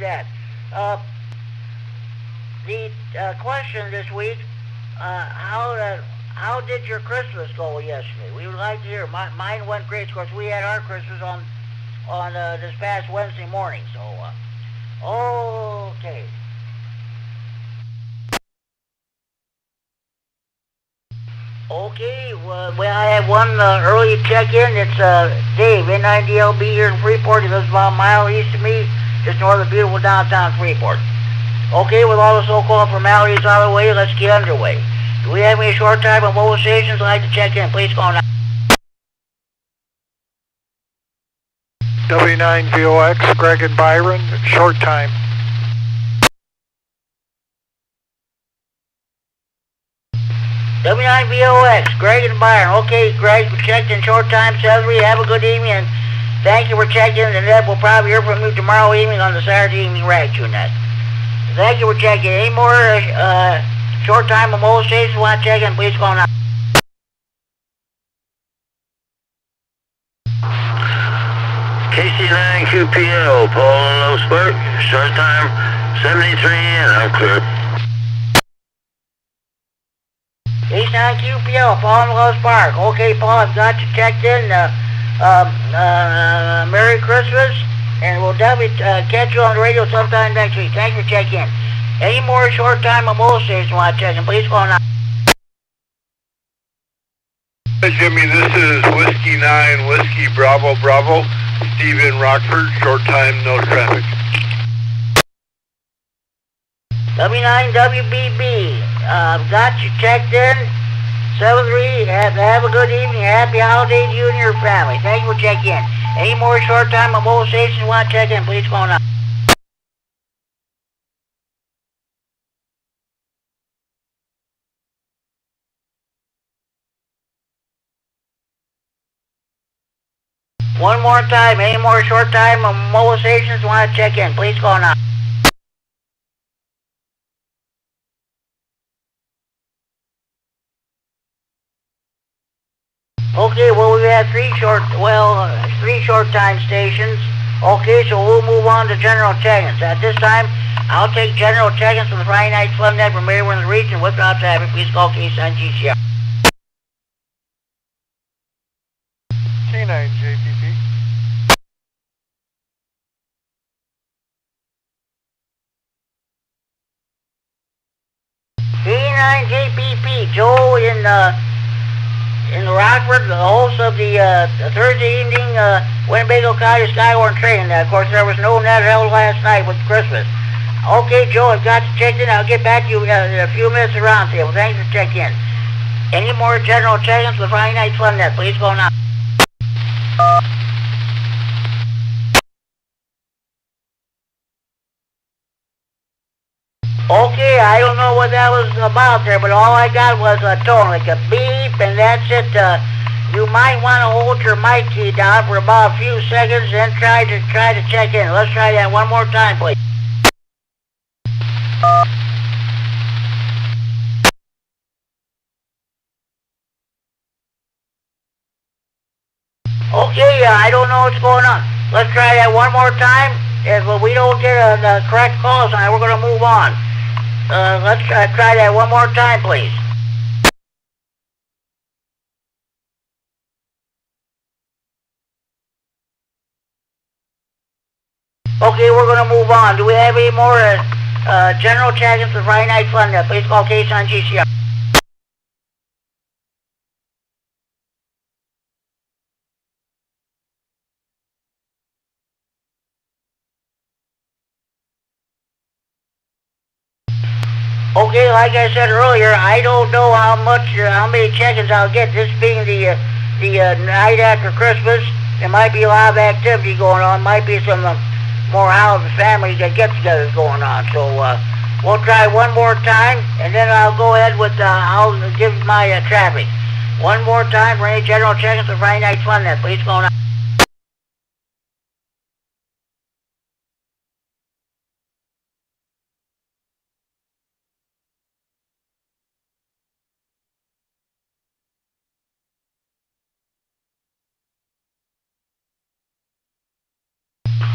that. Uh, the question this week, how did your Christmas go yesterday? We would like to hear. Mine went great. Of course, we had our Christmas on this past Wednesday morning. So, okay. Okay, well, I have one early check-in. It's Dave, N9DLB here in Freeport. He lives about a mile east of me, just north of beautiful downtown Freeport. Okay, with all the so-called formalities out of the way, let's get underway. Do we have any short time of mobile stations I'd like to check in? Please call now. W9VOX, Greg and Byron, short time. W9VOX, Greg and Byron. Okay, Greg, we checked in short time, 7-3. Have a good evening, and thank you for checking in. And Ed, we'll probably hear from you tomorrow evening on the Saturday evening rag tune net. Thank you for checking. Any more short time of mobile stations want to check in? Please call now. KC9QPL, Paul and Low Spark, short time 73, and I'm clear. KC9QPL, Paul and Low Spark. Okay, Paul, I've got you checked in. Merry Christmas, and we'll definitely catch you on the radio sometime next week. Thanks for checking in. Any more short time of mobile stations want to check in? Please call now. Jimmy, this is Whiskey 9, Whiskey Bravo Bravo, Steve in Rockford, short time, no traffic. W9WBB, got you checked in. 7-3, have a good evening, happy holiday to you and your family. Thank you for checking in. Any more short time of mobile stations want to check in? Please call now. One more time, any more short time of mobile stations want to check in? Please call now. Okay, well, we have three short time stations. Okay, so we'll move on to general check-ins. At this time, I'll take general check-ins from the Friday Night Fun Net from anywhere in the region without traffic. Please call KC9GCR. K9JPP. K9JPP, Joe in Rockford, the host of the Thursday evening Winnebago County Skyhorn train. Of course, there was no net held last night with Christmas. Okay, Joe, I've got you checked in. I'll get back to you in a few minutes around table. Thanks for checking in. Any more general check-ins for the Friday Night Fun Net? Please go now. Okay, I don't know what that was about there, but all I got was a tone, like a beep, and that's it. You might want to hold your mic key down for about a few seconds, and try to check in. Let's try that one more time, please. Okay, I don't know what's going on. Let's try that one more time. If we don't get the correct call sign, we're going to move on. Let's try that one more time, please. Okay, we're going to move on. Do we have any more general check-ins for Friday Night Fun Net? Please call KC9GCR. Okay, like I said earlier, I don't know how many check-ins I'll get. This being the night after Christmas, there might be a lot of activity going on. Might be some more holiday family get-togethers going on. So we'll try one more time, and then I'll go ahead with I'll give my traffic. One more time for any general check-ins for Friday Night Fun Net. Please go on.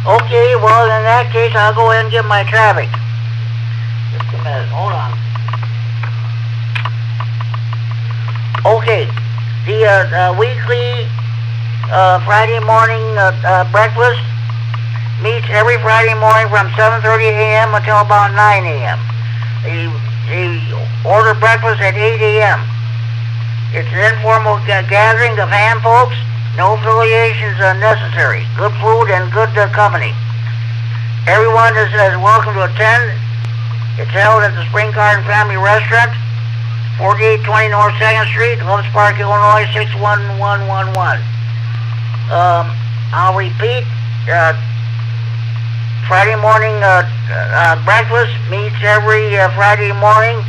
Okay, well, in that case, I'll go ahead and get my traffic. Just a minute, hold on. Okay, the weekly Friday morning breakfast meets every Friday morning from 7:30 a.m. until about 9 a.m. They order breakfast at 8 a.m. It's an informal gathering of ham folks. No affiliations are necessary. Good food and good company. Everyone is welcome to attend. It's held at the Spring Garden Family Restaurant, 4820 North 2nd Street, Loves Park, Illinois, 61111. I'll repeat. Friday morning breakfast meets every Friday morning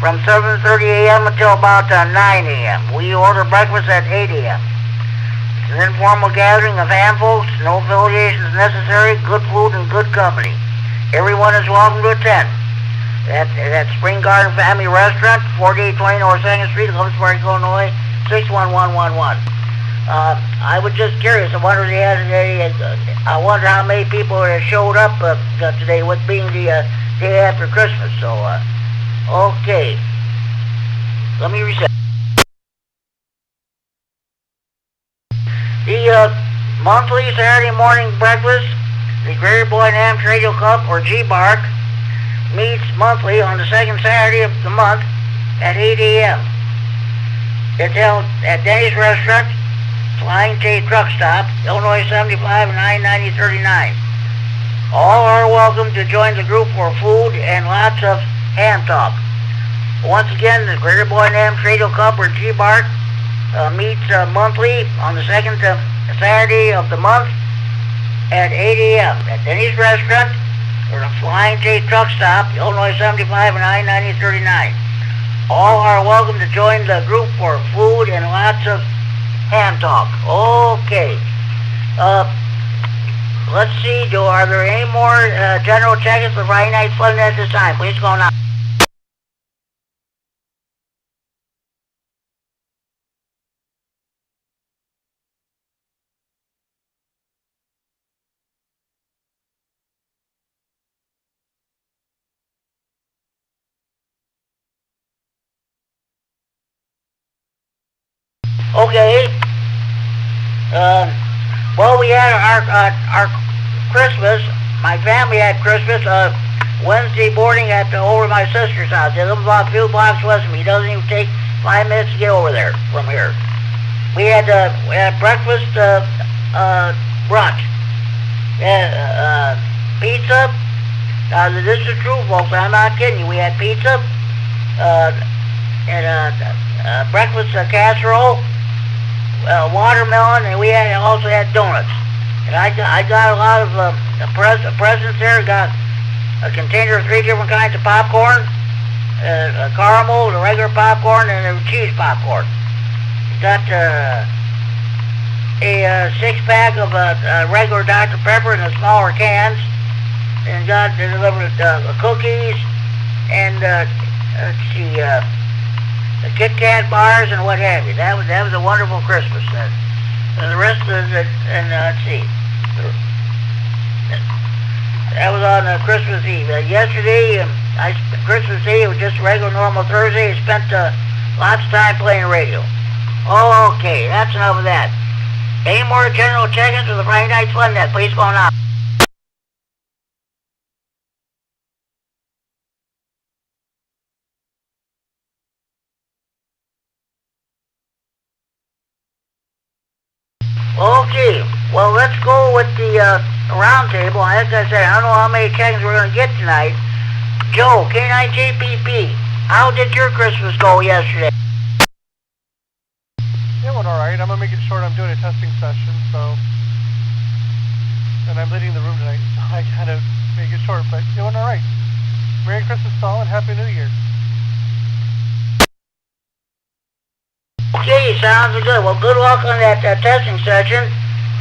from 7:30 a.m. until about 9 a.m. We order breakfast at 8 a.m. It's an informal gathering of ham folks. No affiliations necessary. Good food and good company. Everyone is welcome to attend. At Spring Garden Family Restaurant, 4820 North 2nd Street, Loves Park, Illinois, 61111. I was just curious. I wonder I wonder how many people showed up today, with being the day after Christmas. So, okay. Let me reset. The monthly Saturday morning breakfast, the Greater Boy and Ham Radio Club, or G-Bark, meets monthly on the second Saturday of the month at 8 a.m. It's held at Denny's Restaurant, Flying J Truck Stop, Illinois 75 and I-9039. All are welcome to join the group for food and lots of ham talk. Once again, the Greater Boy and Ham Radio Club, or G-Bark, meets monthly on the second Saturday of the month at 8 a.m. at Denny's Restaurant, or the Flying J Truck Stop, Illinois 75 and I-9039. All are welcome to join the group for food and lots of ham talk. Okay. Let's see. Are there any more general check-ins for Friday Night Fun at this time? Please go on. Okay. Well, we had our Christmas. My family had Christmas Wednesday morning over my sister's house. They live about a few blocks west of me. It doesn't even take 5 minutes to get over there from here. We had breakfast, brunch, pizza. This is true, folks. I'm not kidding you. We had pizza and breakfast casserole, watermelon, and we also had donuts. And I got a lot of presents there. Got a container of 3 different kinds of popcorn, caramel, the regular popcorn, and the cheese popcorn. Got a 6-pack of regular Dr. Pepper in the smaller cans, and got delivered cookies and let's see, the Kit Kat bars and what have you. That was a wonderful Christmas. And the rest of it, and let's see, that was on Christmas Eve. Yesterday, Christmas Eve was just a regular normal Thursday. I spent lots of time playing radio. Okay, that's enough of that. Any more general check-ins for the Friday Night Fun Net? Please go on out. Okay, well, let's go with the round table. As I said, I don't know how many check-ins we're going to get tonight. Joe, K9JPP, how did your Christmas go yesterday? It went alright. I'm going to make it short. I'm doing a testing session, so... And I'm leading the room tonight, so I kind of make it short, but it went alright. Merry Christmas to all and Happy New Year. Okay, sounds good. Well, good luck on that testing session,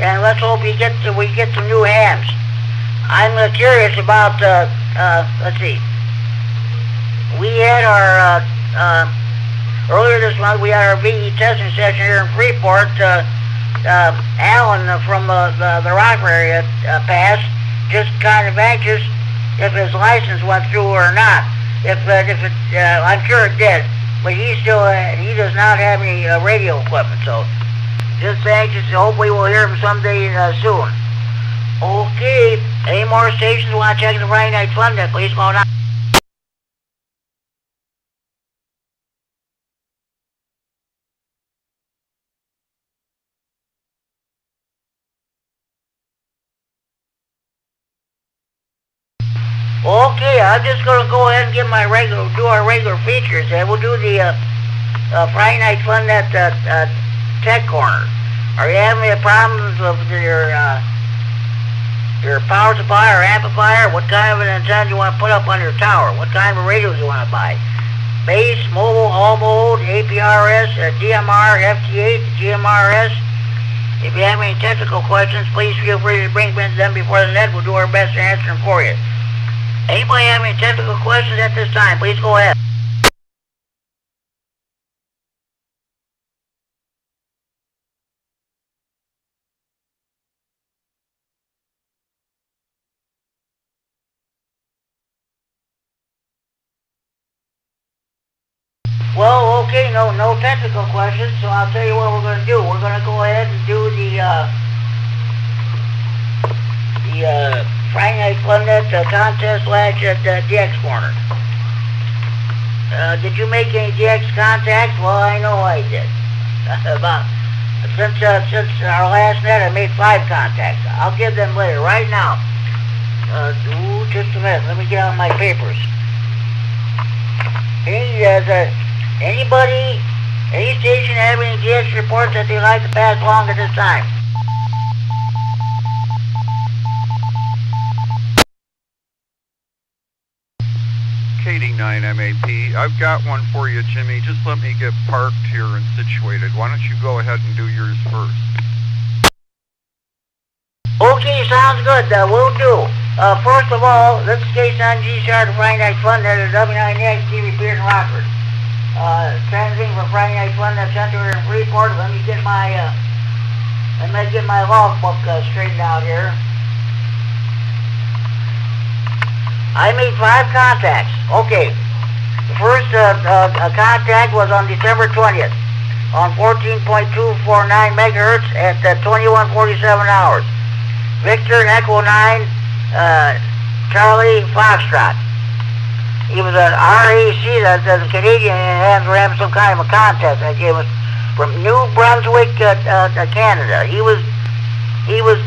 and let's hope we get some new hams. I'm curious about, let's see. We had our, earlier this month, we had our VE testing session here in Freeport. Alan from the Rockford area passed, just kind of anxious if his license went through or not. I'm sure it did, but he does not have any radio equipment, so just anxious. Hopefully we'll hear him someday soon. Okay, any more stations want to check the Friday Night Fun? Then please go on. Okay, I'm just going to go ahead and do our regular features, and we'll do the Friday Night Fun at Tech Corner. Are you having any problems with your power supply or amplifier? What kind of an antenna do you want to put up on your tower? What kind of radios do you want to buy? Base, mobile, all mode, APRS, DMR, FT8, GMRS. If you have any technical questions, please feel free to bring them before the net. We'll do our best to answer them for you. Anybody have any technical questions at this time? Please go ahead. Well, okay, no technical questions, so I'll tell you what we're going to do. We're going to go ahead and do the Friday Night Fun Net contest DX Corner. Did you make any DX contacts? Well, I know I did. Since our last net, I made 5 contacts. I'll give them later. Right now, just a minute. Let me get out my papers. Any station have any DX reports that they'd like to pass along at this time? KD9MAP. I've got one for you, Jimmy. Just let me get parked here and situated. Why don't you go ahead and do yours first? Okay, sounds good. We'll do. First of all, this is station on G-Star, the Friday Night Fun Net at W9X TV Piers in Rockford. Transmitting for Friday Night Fun Net Center in Freeport. Let me get my logbook straightened out here. I made 5 contacts. Okay. The first contact was on December 20th on 14.249 megahertz at 21:47 hours. Victor Echo 9, Charlie Foxtrot. He was an RAC, that's a Canadian, and we're having some kind of a contest. It was from New Brunswick, Canada. He was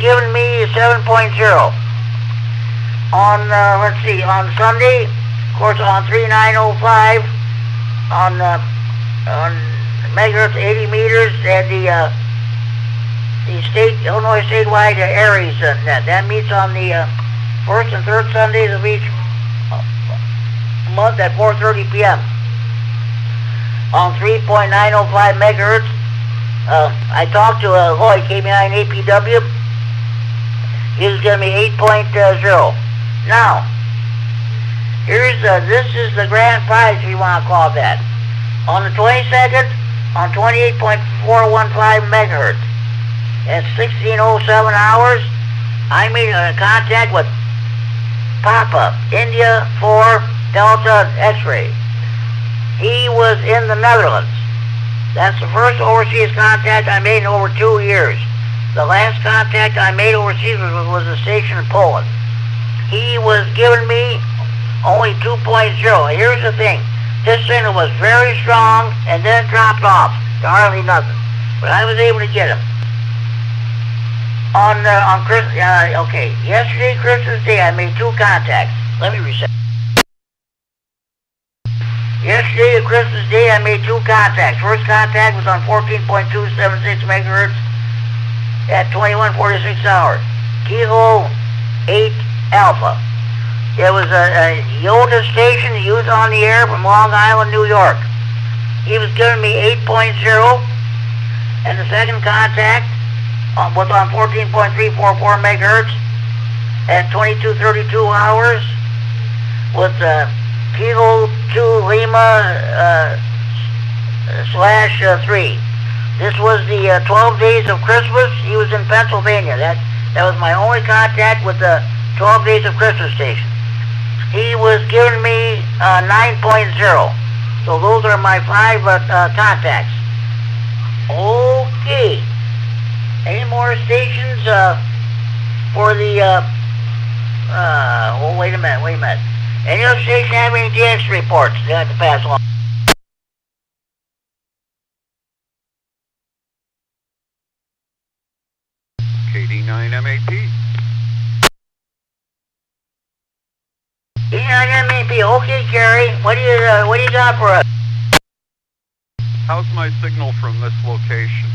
giving me 7.0. On Sunday, of course, on 3905, on megahertz 80 meters, and the Illinois statewide Aries net. That meets on the first and third Sundays of each month at 4:30 p.m. On 3.905 megahertz, I talked to Lloyd, KB9 APW. He was giving me 8.0. Now, this is the grand prize, if you want to call that. On the 22nd, on 28.415 megahertz, at 16:07 hours, I made a contact with Papa, India 4 Delta X-ray. He was in the Netherlands. That's the first overseas contact I made in over 2 years. The last contact I made overseas was a station in Poland. He was giving me only 2.0. Here's the thing. This signal was very strong and then dropped off to hardly nothing. But I was able to get him. On yesterday, Christmas Day, I made 2 contacts. Let me reset. Yesterday, Christmas Day, I made 2 contacts. First contact was on 14.276 megahertz at 21:46 hours. Kilo 8 Alpha. It was a Yoda station used on the air from Long Island, New York. He was giving me 8.0, and the second contact was on 14.344 megahertz at 22:32 hours with Kilo 2 Lima /3. This was the 12 days of Christmas. He was in Pennsylvania. That was my only contact with the 12 days of Christmas station. He was giving me 9.0. So those are my 5 contacts. Okay. Any more stations for the, oh, wait a minute. Any other station have any DX reports they have to pass along? KD9MAP. KD9MAP. Okay, Kerry. What do you got for us? How's my signal from this location?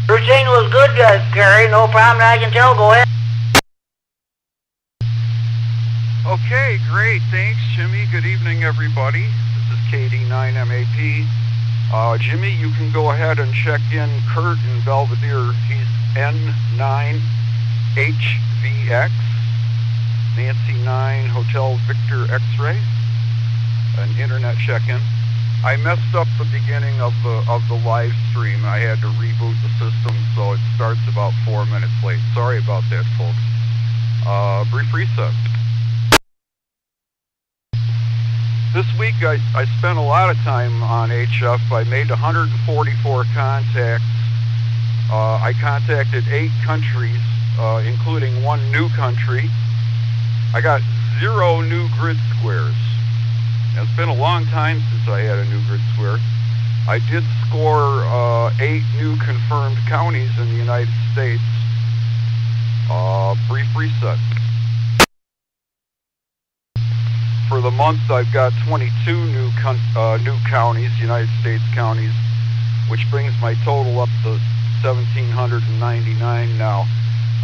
Your signal is good, Kerry. No problem. I can tell. Go ahead. Okay, great. Thanks, Jimmy. Good evening, everybody. This is KD9MAP. Jimmy, you can go ahead and check in Kurt in Belvedere. He's N9HVX, Nancy 9, Hotel Victor X-Ray, an internet check-in. I messed up the beginning of the live stream. I had to reboot the system, so it starts about 4 minutes late. Sorry about that, folks. Brief reset. This week I spent a lot of time on HF. I made 144 contacts. I contacted 8 countries, including 1 new country. I got 0 new grid squares. It's been a long time since I had a new grid square. I did score 8 new confirmed counties in the United States. Brief reset. For the month, I've got 22 new counties, United States counties, which brings my total up to 1,799 now.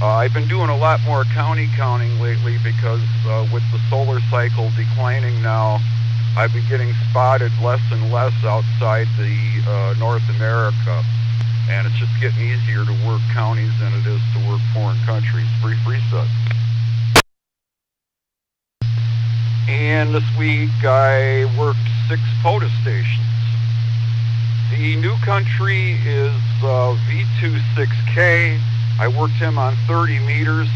I've been doing a lot more county counting lately because with the solar cycle declining now, I've been getting spotted less and less outside the North America. And it's just getting easier to work counties than it is to work foreign countries. Brief reset. And this week I worked 6 POTA stations. The new country is V26K. I worked him on 30 meters.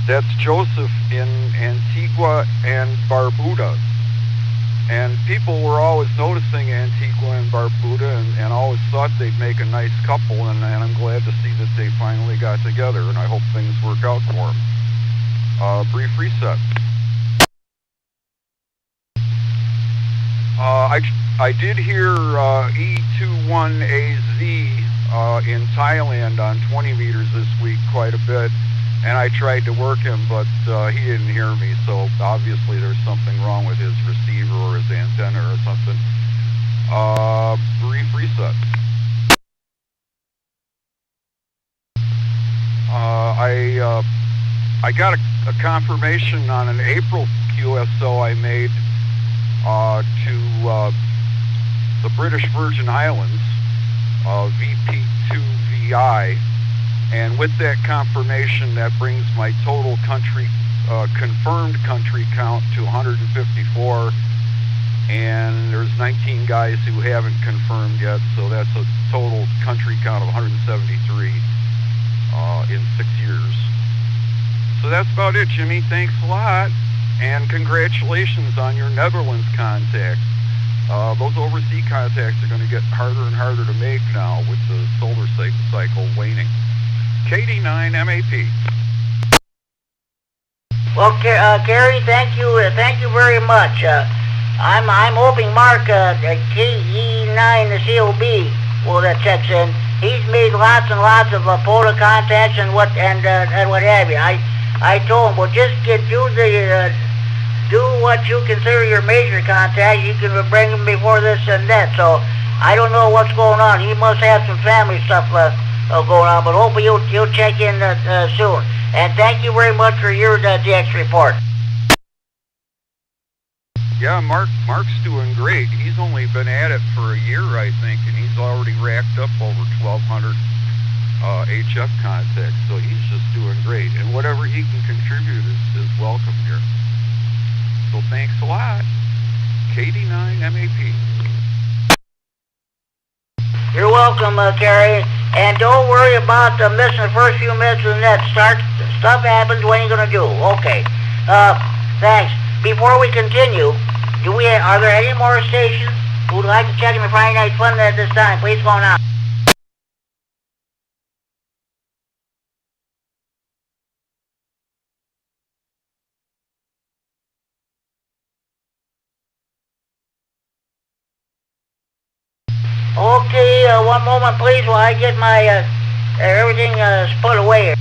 That's Joseph in Antigua and Barbuda. And people were always noticing Antigua and Barbuda and always thought they'd make a nice couple, and I'm glad to see that they finally got together, and I hope things work out for them. Brief reset. I did hear E21AZ in Thailand on 20 meters this week quite a bit, and I tried to work him, but he didn't hear me, so obviously there's something wrong with his receiver or his antenna or something. Brief reset. I got a confirmation on an April QSO I made to the British Virgin Islands, VP2VI, and with that confirmation that brings my total country confirmed country count to 154, and there's 19 guys who haven't confirmed yet, so that's a total country count of 173 in 6 years. So that's about it, Jimmy. Thanks a lot. And congratulations on your Netherlands contacts. Those overseas contacts are going to get harder and harder to make now with the solar cycle waning. KD9MAP. Well, Kerry, thank you very much. I'm hoping Mark, KE9COB, well, that checks in. He's made lots and lots of POTA contacts and what have you. I told him, well, just do what you consider your major contact. You can bring him before this and that. So I don't know what's going on. He must have some family stuff going on, but hopefully you'll check in soon. And thank you very much for your DX report. Yeah, Mark's doing great. He's only been at it for a year, I think, and he's already racked up over 1,200 HF contacts. So he's just doing great, and whatever he can contribute is welcome here. So thanks a lot. KD9MAP. You're welcome, Kerry. And don't worry about missing the first few minutes of the net. Stuff happens. What are you gonna do? Okay. Thanks. Before we continue, are there any more stations who would like to check in the Friday Night Fun at this time? Please go now. Okay, one moment please while I get my everything put away.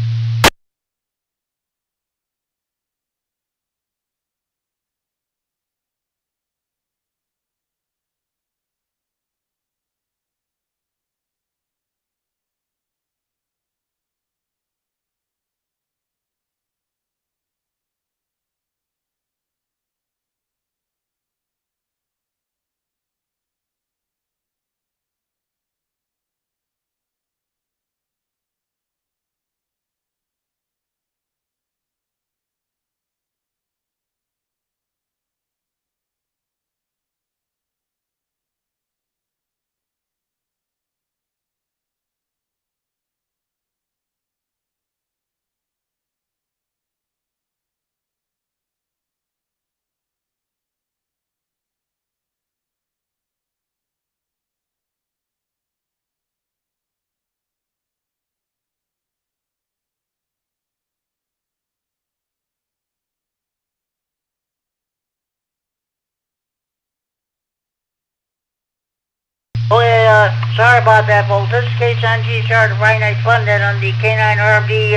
Okay, sorry about that, folks. This is KSNG Sergeant Friday Night Fun then on the K9 RMD.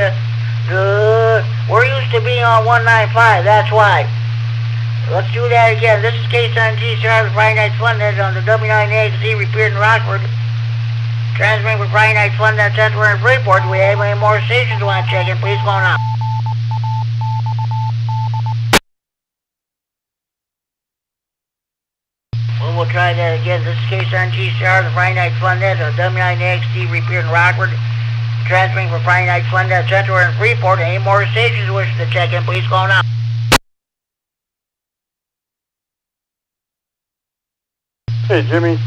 We're used to being on 195, that's why. Let's do that again. This is KSNG Sergeant Friday Night Fun then on the W9AXZ repeated in Rockford. Transmitting for Friday Night Fun then Central and Freeport. Do we have any more stations you want to check in? Please go on out. We'll try that again. This is KSNG Star, the Friday Night Fun Net on W9AXD repeated in Rockford. Transmitting for Friday Night Fun Net Central and Freeport. Any more stations wishing to check in, please go now. Hey, Jimmy.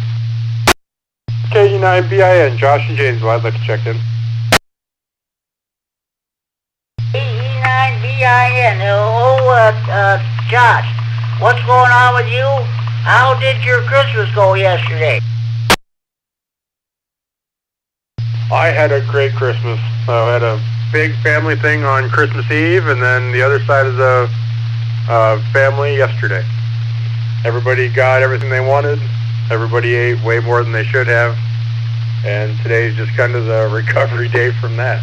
KE9BIN, Josh and James, I'd like to check in. KE9BIN. Josh, what's going on with you? How did your Christmas go yesterday? I had a great Christmas. I had a big family thing on Christmas Eve, and then the other side of the family yesterday. Everybody got everything they wanted. Everybody ate way more than they should have. And today's just kind of the recovery day from that.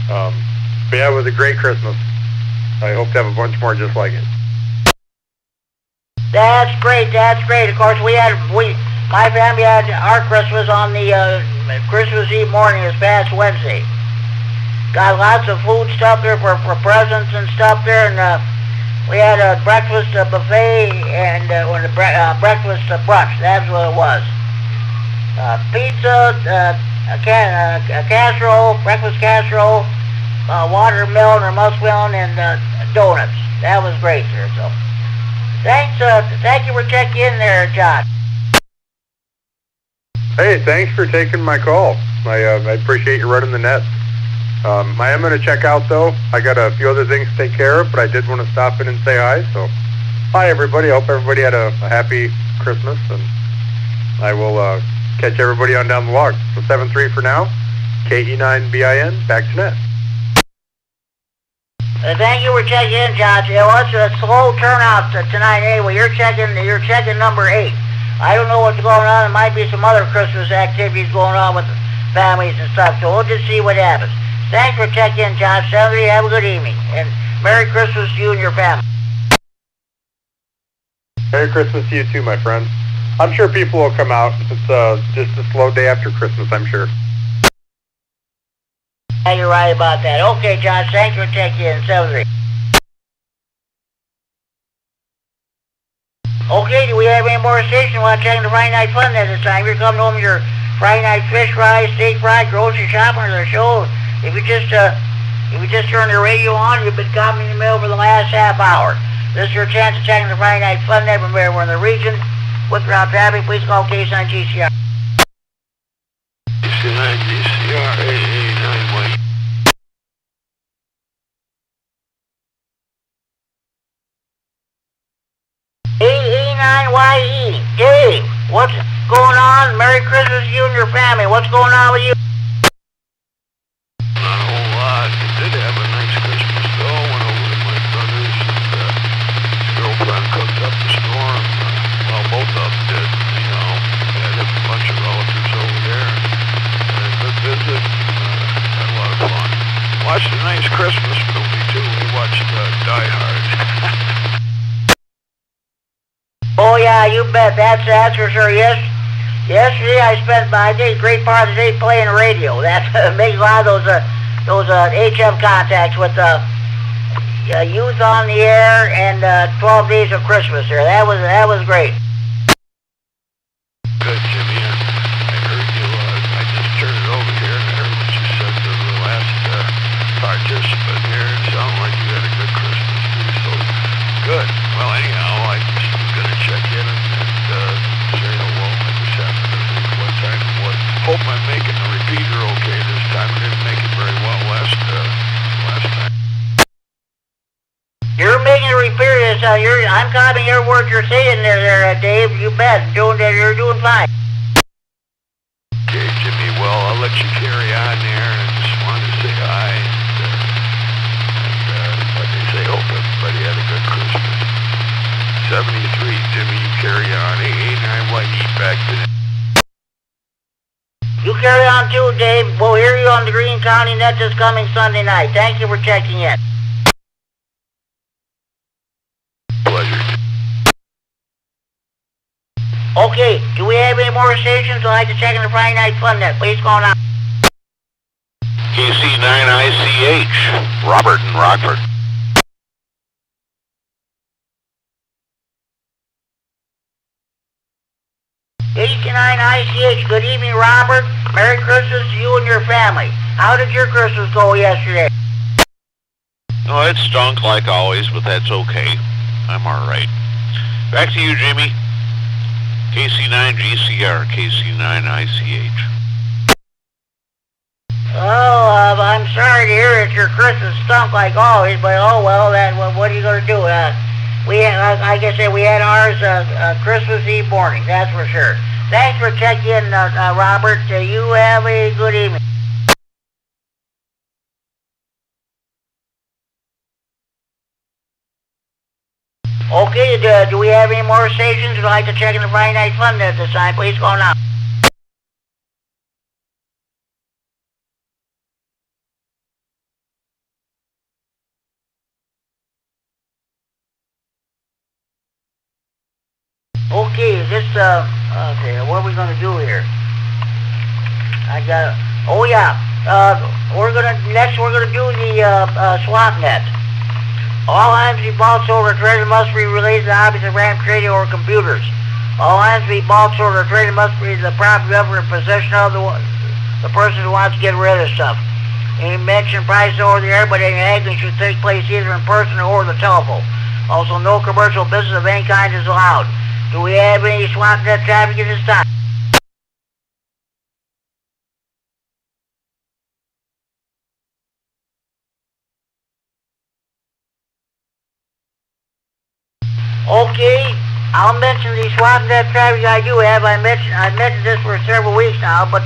But yeah, it was a great Christmas. I hope to have a bunch more just like it. That's great, that's great. Of course, my family had our Christmas on the Christmas Eve morning this past Wednesday. Got lots of food stuff there for presents and stuff there, and we had a breakfast buffet and breakfast brunch. That's what it was. Pizza, a casserole, breakfast casserole, watermelon or muskmelon, and donuts. That was great, sir. So. Thank you for checking in there, John. Hey, thanks for taking my call. I appreciate you running the net. I am going to check out, though. I got a few other things to take care of, but I did want to stop in and say hi. So, hi, everybody. I hope everybody had a happy Christmas, and I will catch everybody on down the log. So, 7-3 for now. KE9BIN, back to net. Thank you for checking in, Josh. It was a slow turnout tonight anyway. You're checking number 8. I don't know what's going on. There might be some other Christmas activities going on with families and stuff, so we'll just see what happens. Thanks for checking in, Josh. Saturday, have a good evening, and Merry Christmas to you and your family. Merry Christmas to you too, my friend. I'm sure people will come out. It's just a slow day after Christmas, I'm sure. Yeah, you're right about that. Okay, Josh, thanks for checking in. 7-3. Okay, do we have any more stations? Want to check in the Friday Night Fun at this time? You're coming home with your Friday night fish fry, steak fry, grocery shopping, or the show. If you just turn your radio on, you've been caught in the middle for the last half hour. This is your chance to check in the Friday Night Fun. Remember, we're in the region with ground traffic. Please call KSNG. Hawaii. Dave, what's going on? Merry Christmas to you and your family. What's going on with you? Not a whole lot. I did have a nice Christmas though. Went over to my brother's and his girlfriend cooked up the storm. Well, both of them did. You know, had a bunch of relatives over there. Had a good visit. Had a lot of fun. Watched a nice Christmas movie too. We watched Die Hard. Oh yeah, you bet. That's for sure. Yesterday I spent a great part of the day playing the radio. That makes a lot of those HM contacts with Youth on the Air and 12 Days of Christmas there. That was great. Good, Jimmy. I heard you. I just turned it over here and I heard what you said to the last participant here. It sounded like you had a good Christmas too. So good. Well, anyhow, I just was going to check in and say hello. I just happened to think what time it was. Hope I'm making the repeater okay this time. I didn't make it very well last time. You're making a repair this. I'm copying your words you're saying there, Dave. You bet. You're doing fine. Okay, Jimmy. Well, I'll let you carry on there. I just wanted to say hi and like I say, hope everybody had a good Christmas. 73, Jimmy. You carry on. 89, like eat back today. You carry on too, Dave. We'll hear you on the Green County Net this coming Sunday night. Thank you for checking in. Pleasure. Okay, do we have any more stations? I'd like to check in the Friday Night Fun Net. Please go on. KC9ICH, Robert in Rockford. KC9ICH, good evening, Robert. Merry Christmas to you and your family. How did your Christmas go yesterday? Oh, it stunk like always, but that's okay. I'm all right. Back to you, Jimmy. KC9GCR, KC9ICH. Oh, I'm sorry to hear that your Christmas stunk like always, but oh well, what are you going to do? Like I said, we had ours Christmas Eve morning, that's for sure. Thanks for checking in, Robert. You have a good evening. Okay, do we have any more stations who'd like to check in the Friday Night Fun at this time? Please go now. Okay, okay, what are we gonna do here? Next we're gonna do the swap net. All items to be bought, sold, or traded must be related to hobbies of RAM trading or computers. All items to be bought, sold, or traded must be the property of or in possession of the person who wants to get rid of stuff. Any mention prices over the air, but any haggling should take place either in person or the telephone. Also, no commercial business of any kind is allowed. Do we have any swap net traffic at this time? Okay, I'll mention the swap net traffic I do have. I mentioned this for several weeks now, but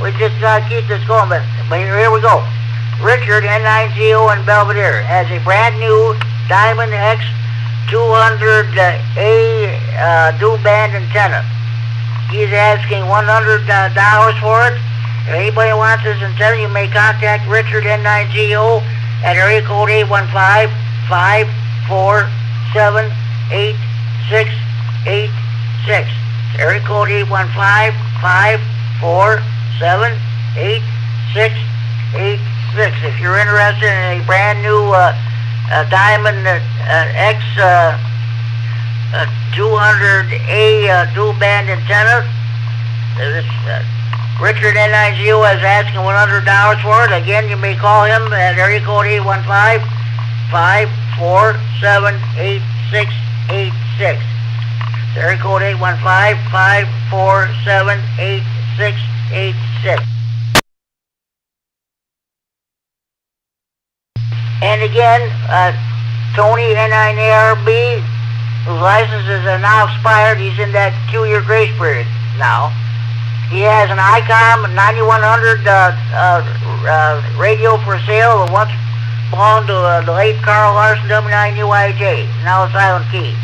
we just gotta keep this going. But here we go. Richard, N9GO in Belvedere, has a brand new Diamond X 200A dual band antenna. He's asking $100 for it. If anybody wants this antenna, you may contact Richard N9GO at area code 815-547-8686. Area code 815-547-8686. If you're interested in a brand new Diamond X 200A dual band antenna, Richard N9GO is asking $100 for it. Again, you may call him at area code 815-547-8686. Area code 815-547-8686. And again, Tony N9ARB whose licenses are now expired. He's in that 2-year grace period now. He has an ICOM 9100 radio for sale that once belonged to the late Carl Larson W9UIJ, now a silent key.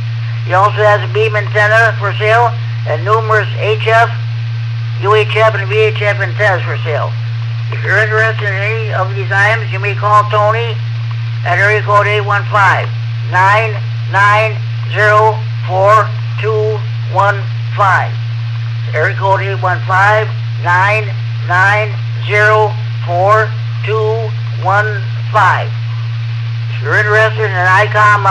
He also has a beam antenna for sale and numerous HF, UHF, and VHF antennas for sale. If you're interested in any of these items, you may call Tony at area code 815-990-4215. Area code 815-990-4215. If you're interested in an ICOM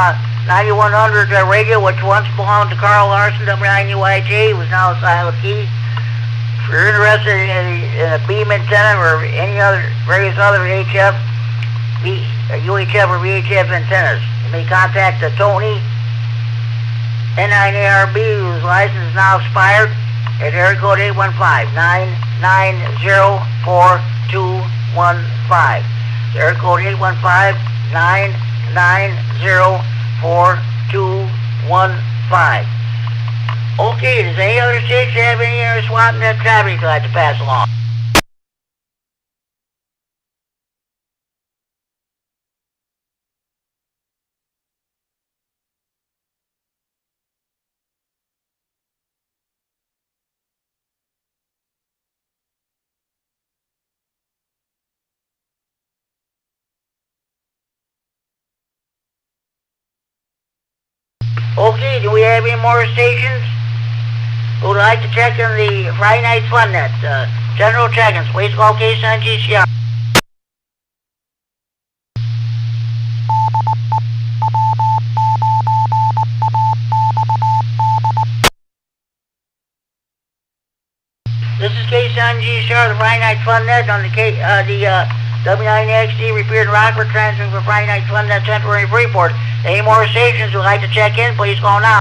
9100 radio, which once belonged to Carl Larson, W9UIJ, was now a silent key. If you're interested in a beam antenna or any other various other UHF or VHF antennas, you may contact Tony, N9ARB, whose license is now expired, at area code 815-990-4215. Area code 815-990-4215. Okay, does any other states have any other swap net traffic you'd like to pass along? Okay, do we have any more stations who would like to check in the Friday night fun net? General check-ins, please call case on GCR. This is case on GCR, the Friday night fun net on the W9XD repeated Rockford transmitting for Friday night fun net temporary Freeport. Any more stations who would like to check in, please call now.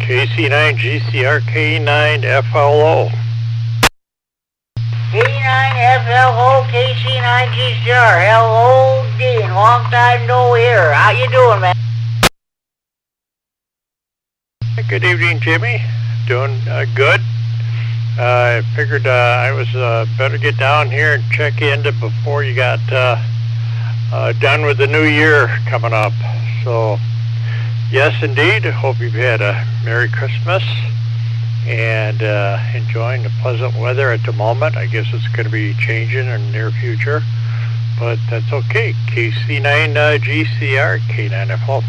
KC9 GCR K9 FLO. K9FLO, KC9 GCR, hello Dean, long time no hear. How you doing, man? Good evening, Jimmy. Doing good. I figured I was better get down here and check in before you got done with the new year coming up. So, yes, indeed. Hope you've had a Merry Christmas and enjoying the pleasant weather at the moment. I guess it's going to be changing in the near future, but that's okay. KC9 GCR K9FO.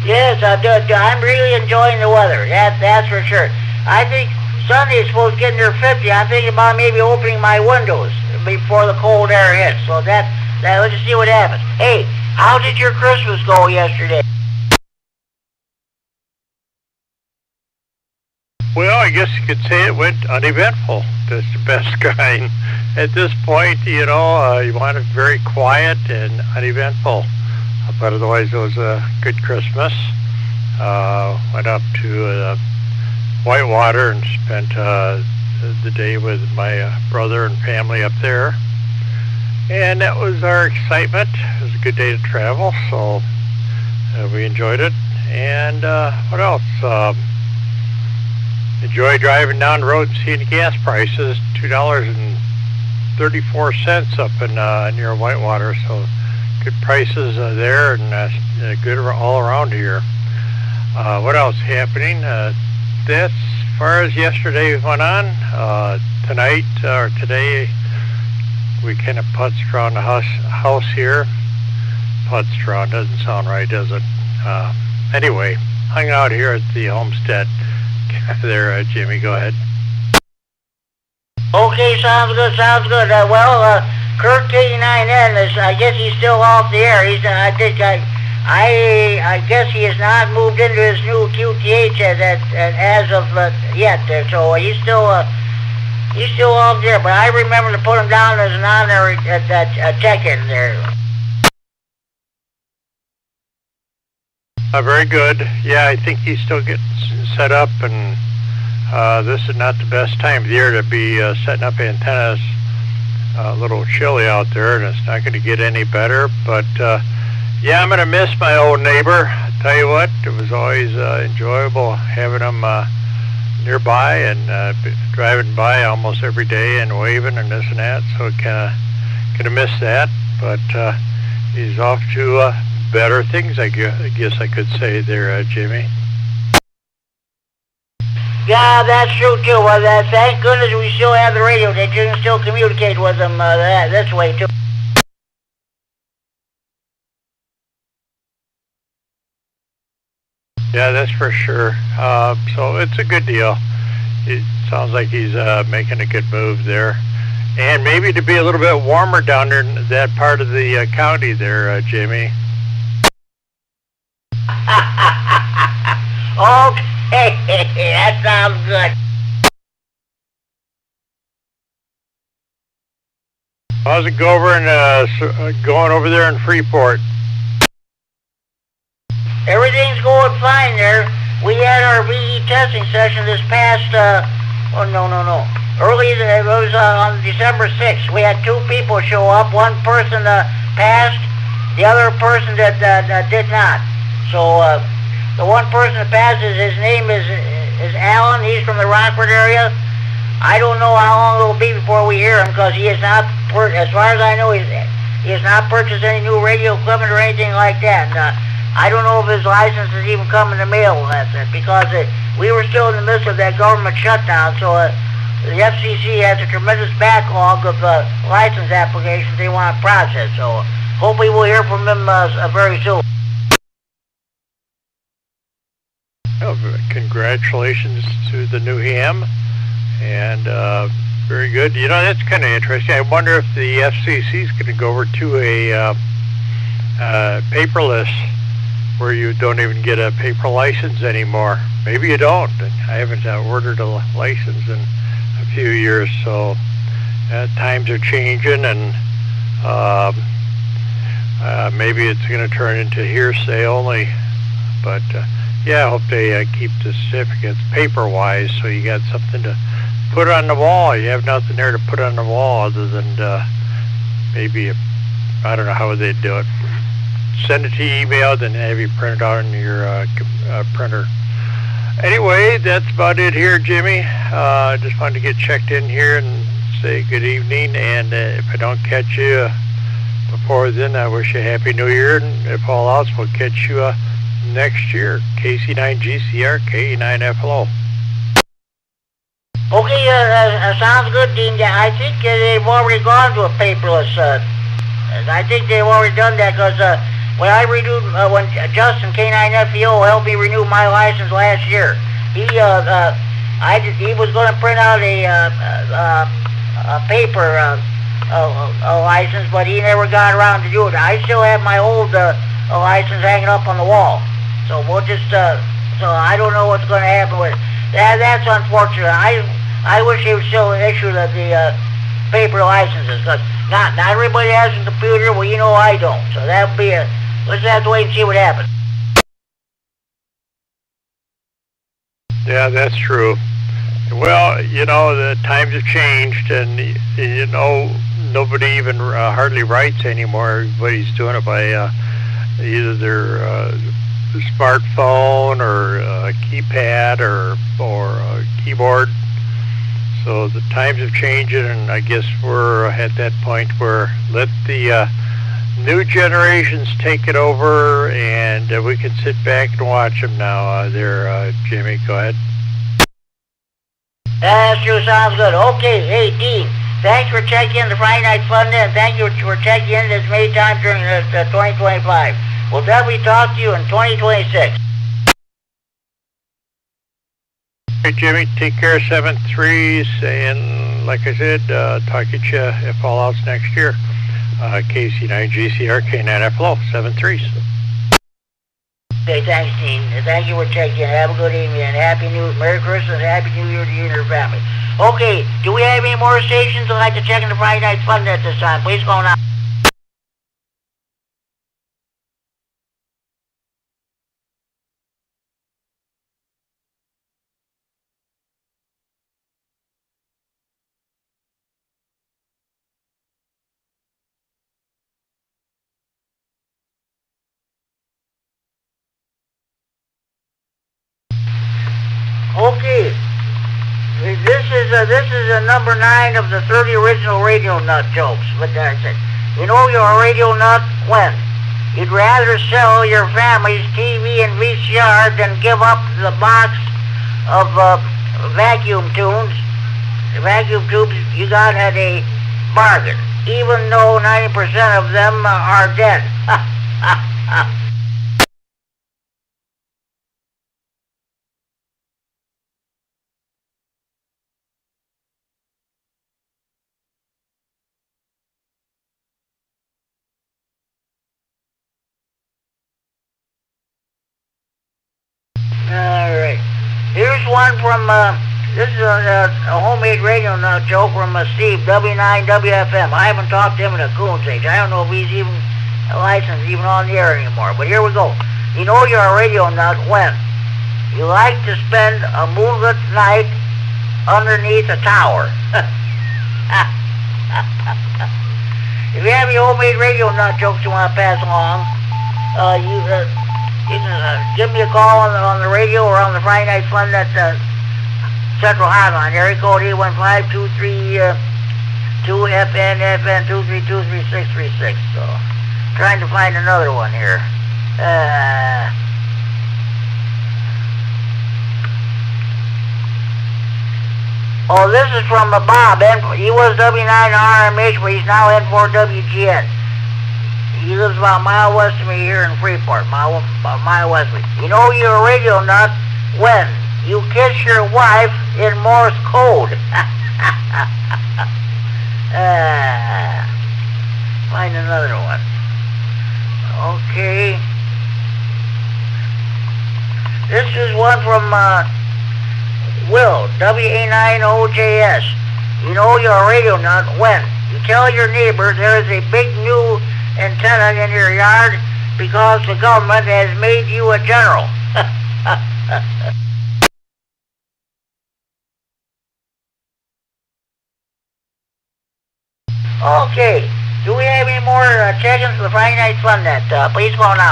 Yes, I'm really enjoying the weather. That's for sure. I think Sunday is supposed to get near 50. I'm thinking about maybe opening my windows before the cold air hits. So that let's just see what happens. Hey, how did your Christmas go yesterday? Well, I guess you could say it went uneventful. That's the best kind. At this point, you know, you want it very quiet and uneventful. But otherwise, it was a good Christmas. Went up to Whitewater and spent the day with my brother and family up there. And that was our excitement. It was a good day to travel, so we enjoyed it. And what else? Enjoy driving down the road and seeing the gas prices, $2.34 up in near Whitewater. So good prices there, and good all around here. What else happening? That's as far as yesterday went on. Tonight or today, we kind of putzed around the house here, Putstraw. Doesn't sound right, does it? Anyway, hung out here at the homestead. There, Jimmy, go ahead. Okay, sounds good, sounds good. Kurt K9N is, I guess he's still off the air. I guess he has not moved into his new QTH as of yet. So he's still off there. But I remember to put him down as an honorary check-in there. Very good. Yeah, I think he's still getting set up, and this is not the best time of the year to be setting up antennas. A little chilly out there, and it's not going to get any better. But yeah, I'm going to miss my old neighbor. I tell you what, it was always enjoyable having him nearby and driving by almost every day and waving and this and that. So kind of gonna miss that. But he's off to better things, I guess I could say there, Jimmy. Yeah, that's true too. Well, thank goodness we still have the radio that you can still communicate with them this way too. Yeah, that's for sure. So it's a good deal. It sounds like he's making a good move there. And maybe to be a little bit warmer down there in that part of the county there, Jimmy. Okay, that sounds good. How's it going over there in Freeport? Everything's going fine there. We had our VE testing session this past, early, it was on December 6th. We had 2 people show up. One person passed, the other person that did not. So the one person that passes, his name is Alan. He's from the Rockford area. I don't know how long it will be before we hear him, because he has not, as far as I know, he has not purchased any new radio equipment or anything like that. And, I don't know if his license has even come in the mail, because we were still in the midst of that government shutdown, so the FCC has a tremendous backlog of license applications they want to process, so hopefully we'll hear from him very soon. Oh, congratulations to the new ham, and very good. You know, that's kind of interesting. I wonder if the FCC is going to go over to a paperless, where you don't even get a paper license anymore. Maybe you don't. I haven't ordered a license in a few years, so times are changing, and maybe it's going to turn into hearsay only. But yeah, I hope they keep the certificates paper-wise, so you got something to put on the wall. You have nothing there to put on the wall other than maybe, I don't know how they'd do it. Send it to email, then have you print it out on your printer. Anyway, that's about it here, Jimmy. I just wanted to get checked in here and say good evening. And if I don't catch you before then, I wish you a Happy New Year. And if all else, we'll catch you next year. KC9GCR, K9FLO. Okay, sounds good, Dean. I think they've already gone to a paperless. I think they've already done that, because when I renewed, when Justin K9FEO helped me renew my license last year, he was going to print out a paper license, but he never got around to do it. I still have my old license hanging up on the wall, so we'll just so I don't know what's going to happen with it. That's unfortunate. I wish they would still issue the paper licenses, because not everybody has a computer. Well, you know I don't, so that would be let's have to wait and see what happens. Yeah, that's true. Well, you know, the times have changed, and you know, nobody even hardly writes anymore. Everybody's doing it by either their smartphone or a keypad or a keyboard. So the times have changed, and I guess we're at that point where let the new generations take it over, and we can sit back and watch them now. Jimmy, go ahead. That sure sounds good. Okay, hey, Dean, Thanks for checking in the Friday Night Fun Day, and thank you for checking in as many times during 2025. We'll definitely talk to you in 2026. Hey, Jimmy, take care, 7-3s, and like I said, talk at you if all out's next year. KC9 GCR K9 FLO, 7-3s. Okay, thanks, Dean. Thank you for checking in. Have a good evening, and Merry Christmas, Happy New Year to you and your family. Okay, do we have any more stations that like to check in the Friday Night Fun Day at this time? Please go now. Okay, this is a number 9 of the 30 original radio nut jokes. But I said, you know you're a radio nut when you'd rather sell your family's TV and VCR than give up the box of vacuum tubes you got at a bargain, even though 90% of them are dead. All right. Here's one from, this is a homemade radio joke from Steve, W9WFM. I haven't talked to him in a coon's age. I don't know if he's even licensed, even on the air anymore. But here we go. You know you're a radio nut when you like to spend a moonlit night underneath a tower. If you have any homemade radio nut jokes you want to pass along, you can give me a call on the radio or on the Friday Night Fun, that Central Hotline, area code 815-232-FN-2323636. So, trying to find another one here. Oh, this is from Bob. He was W9RMH, but he's now N4WGN. He lives about a mile west of me here in Freeport, about a mile west of me. You know you're a radio nut when you kiss your wife in Morse code. Find another one. Okay. This is one from Will, WA9OJS. You know you're a radio nut when you tell your neighbor there is a big new antenna in your yard because the government has made you a general. Okay, do we have any more check-ins for the Friday Night Fun Net? Please go now.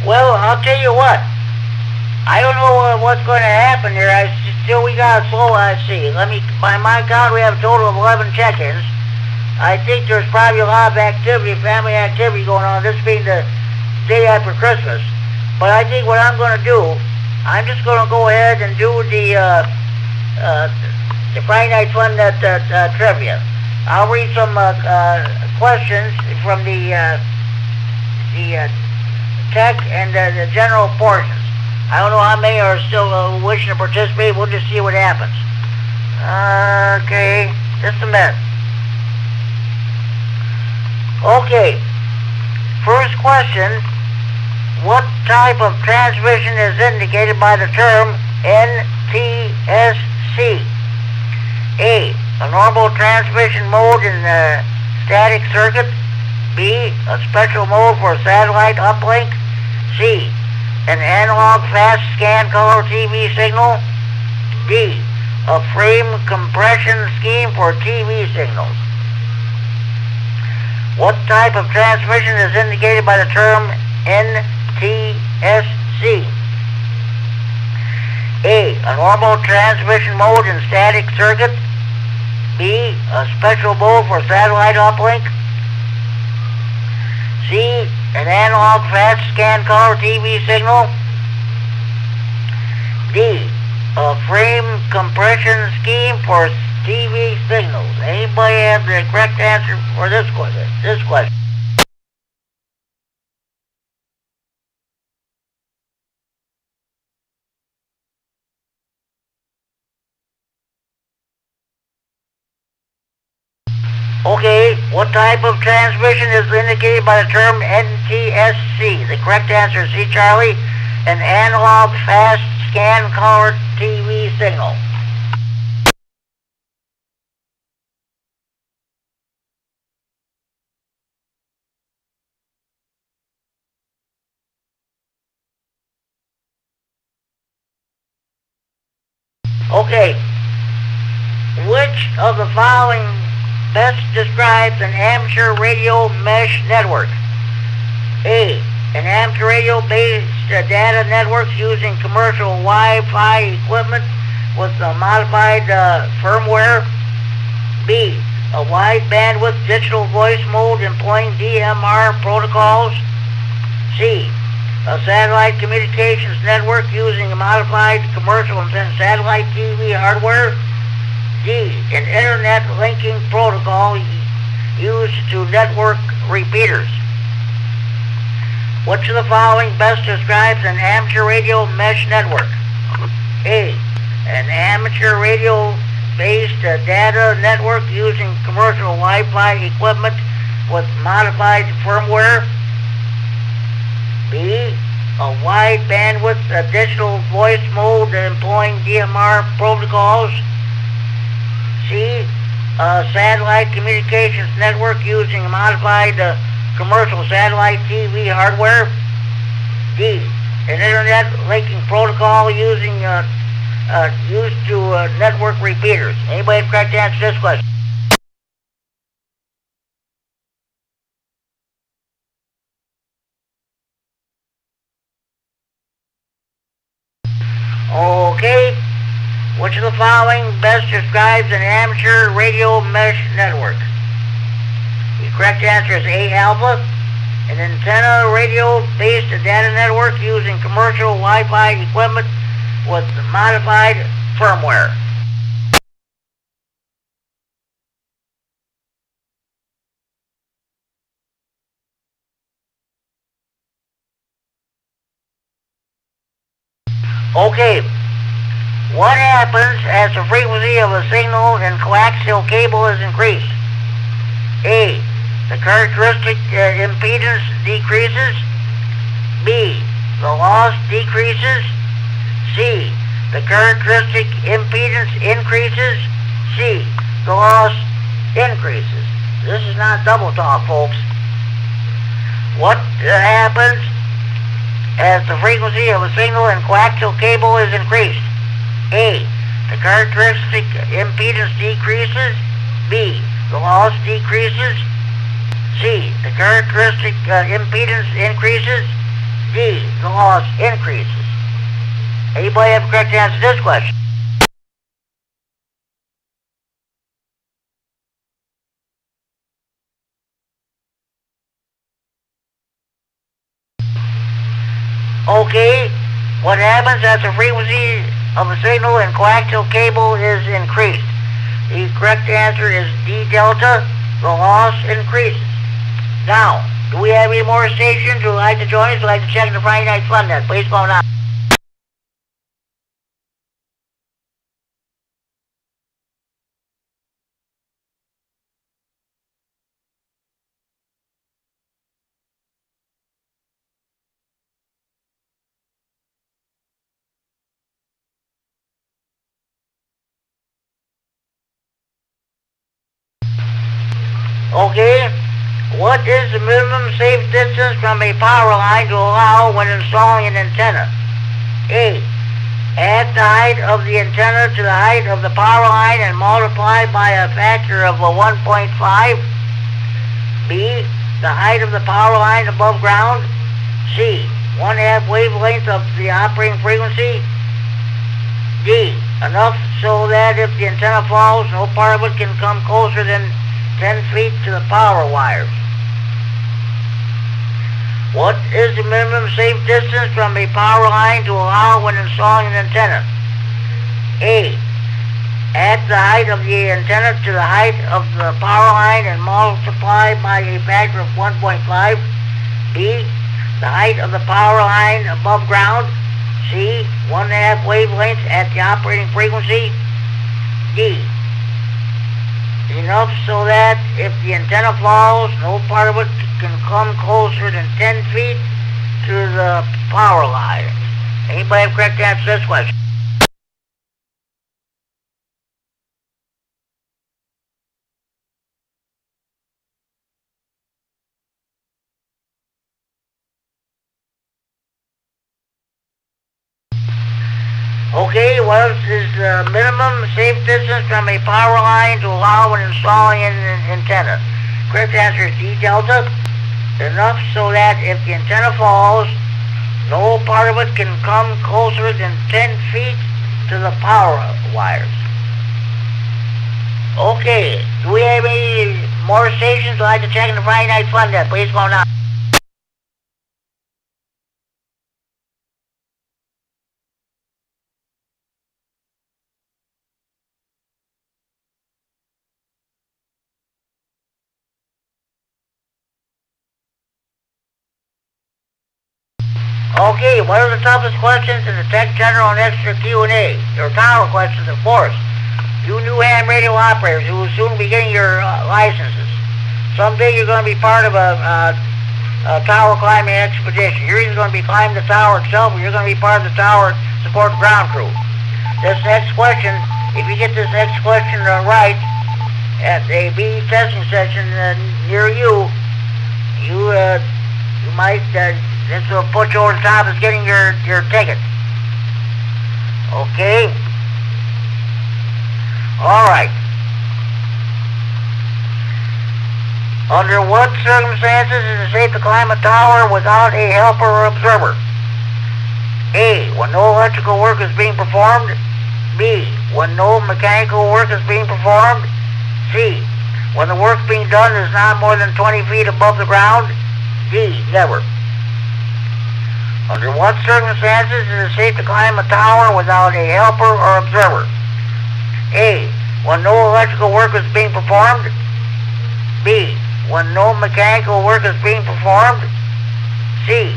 Well, I'll tell you what. I don't know what's going to happen here. We got a slow, see. By my count, we have a total of 11 check-ins. I think there's probably a lot of activity, family activity going on, this being the day after Christmas. But I think what I'm going to do, I'm just going to go ahead and do the Friday Night Fun trivia. I'll read some questions from the tech and the general portions. I don't know how many are still wishing to participate. We'll just see what happens. Okay, just a minute. Okay, first question. What type of transmission is indicated by the term NTSC? A normal transmission mode in the static circuit. B, a special mode for satellite uplink. C, an analog fast scan color TV signal. D, a frame compression scheme for TV signals. What type of transmission is indicated by the term NTSC? A. A normal transmission mode in static circuit. B. A special mode for satellite uplink. C. An analog fast scan color TV signal. D. A frame compression scheme for TV signals. Anybody have the correct answer for this question? Okay, what type of transmission is indicated by the term NTSC? The correct answer is C, Charlie, an analog fast scan color TV signal. Okay, which of the following best describes an amateur radio mesh network? A. An amateur radio-based data networks using commercial Wi-Fi equipment with modified firmware. B. A wide bandwidth digital voice mode employing DMR protocols. C. A satellite communications network using modified commercial and satellite TV hardware. D. An internet linking protocol used to network repeaters. Which of the following best describes an amateur radio mesh network? A. An amateur radio-based data network using commercial Wi-Fi equipment with modified firmware. B. A wide bandwidth digital voice mode employing DMR protocols. C. A satellite communications network using modified commercial satellite TV hardware. D. An internet linking protocol used to network repeaters. Anybody have correct answer to this question? Okay. Which of the following best describes an amateur radio mesh network? The correct answer is A, alpha. An antenna radio-based data network using commercial Wi-Fi equipment with modified firmware. Okay, what happens as the frequency of a signal in coaxial cable is increased? A. The characteristic impedance decreases. B. The loss decreases. C. The characteristic impedance increases. C. The loss increases. This is not double talk, folks. What happens as the frequency of a signal in coaxial cable is increased? A. The characteristic impedance decreases. B. The loss decreases. C. The characteristic impedance increases. D. The loss increases. Anybody have a correct answer to this question? Okay, what happens as the frequency of a signal in coaxial cable is increased? The correct answer is D delta. The loss increases. Now, do we have any more stations who would like to join us? Who would like to check the Friday Night Fun Net? Please go now. Okay, what is the minimum safe distance from a power line to allow when installing an antenna? A. Add the height of the antenna to the height of the power line and multiply by a factor of 1.5. B, the height of the power line above ground. C, 1/2 wavelength of the operating frequency. D, enough so that if the antenna falls, no part of it can come closer than 10 feet to the power wires. What is the minimum safe distance from a power line to allow when installing an antenna? A, add the height of the antenna to the height of the power line and multiply by a factor of 1.5. B, the height of the power line above ground. C, 1/2 wavelength at the operating frequency. D, enough so that if the antenna falls, no part of it can come closer than 10 feet to the power line. Anybody have correct answer to this question? Okay, what is the minimum safe distance from a power line to allow when installing an antenna? Correct answer is D delta. Enough so that if the antenna falls, no part of it can come closer than 10 feet to the power wires. Okay, do we have any more stations who'd like to check in the Friday Night Fun Net? Please go now. Okay, what are the toughest questions in the Tech General and Extra Q&A? Your tower questions, of course. You new ham radio operators who will soon be getting your licenses. Someday you're going to be part of a tower climbing expedition. You're either going to be climbing the tower itself or you're going to be part of the tower support ground crew. This next question, if you get this next question right at a B testing session near you, you might... this will put you over the top as getting your ticket. Okay? Alright. Under what circumstances is it safe to climb a tower without a helper or observer? A, when no electrical work is being performed. B, when no mechanical work is being performed. C, when the work being done is not more than 20 feet above the ground. D, never. Under what circumstances is it safe to climb a tower without a helper or observer? A, when no electrical work is being performed. B, when no mechanical work is being performed. C,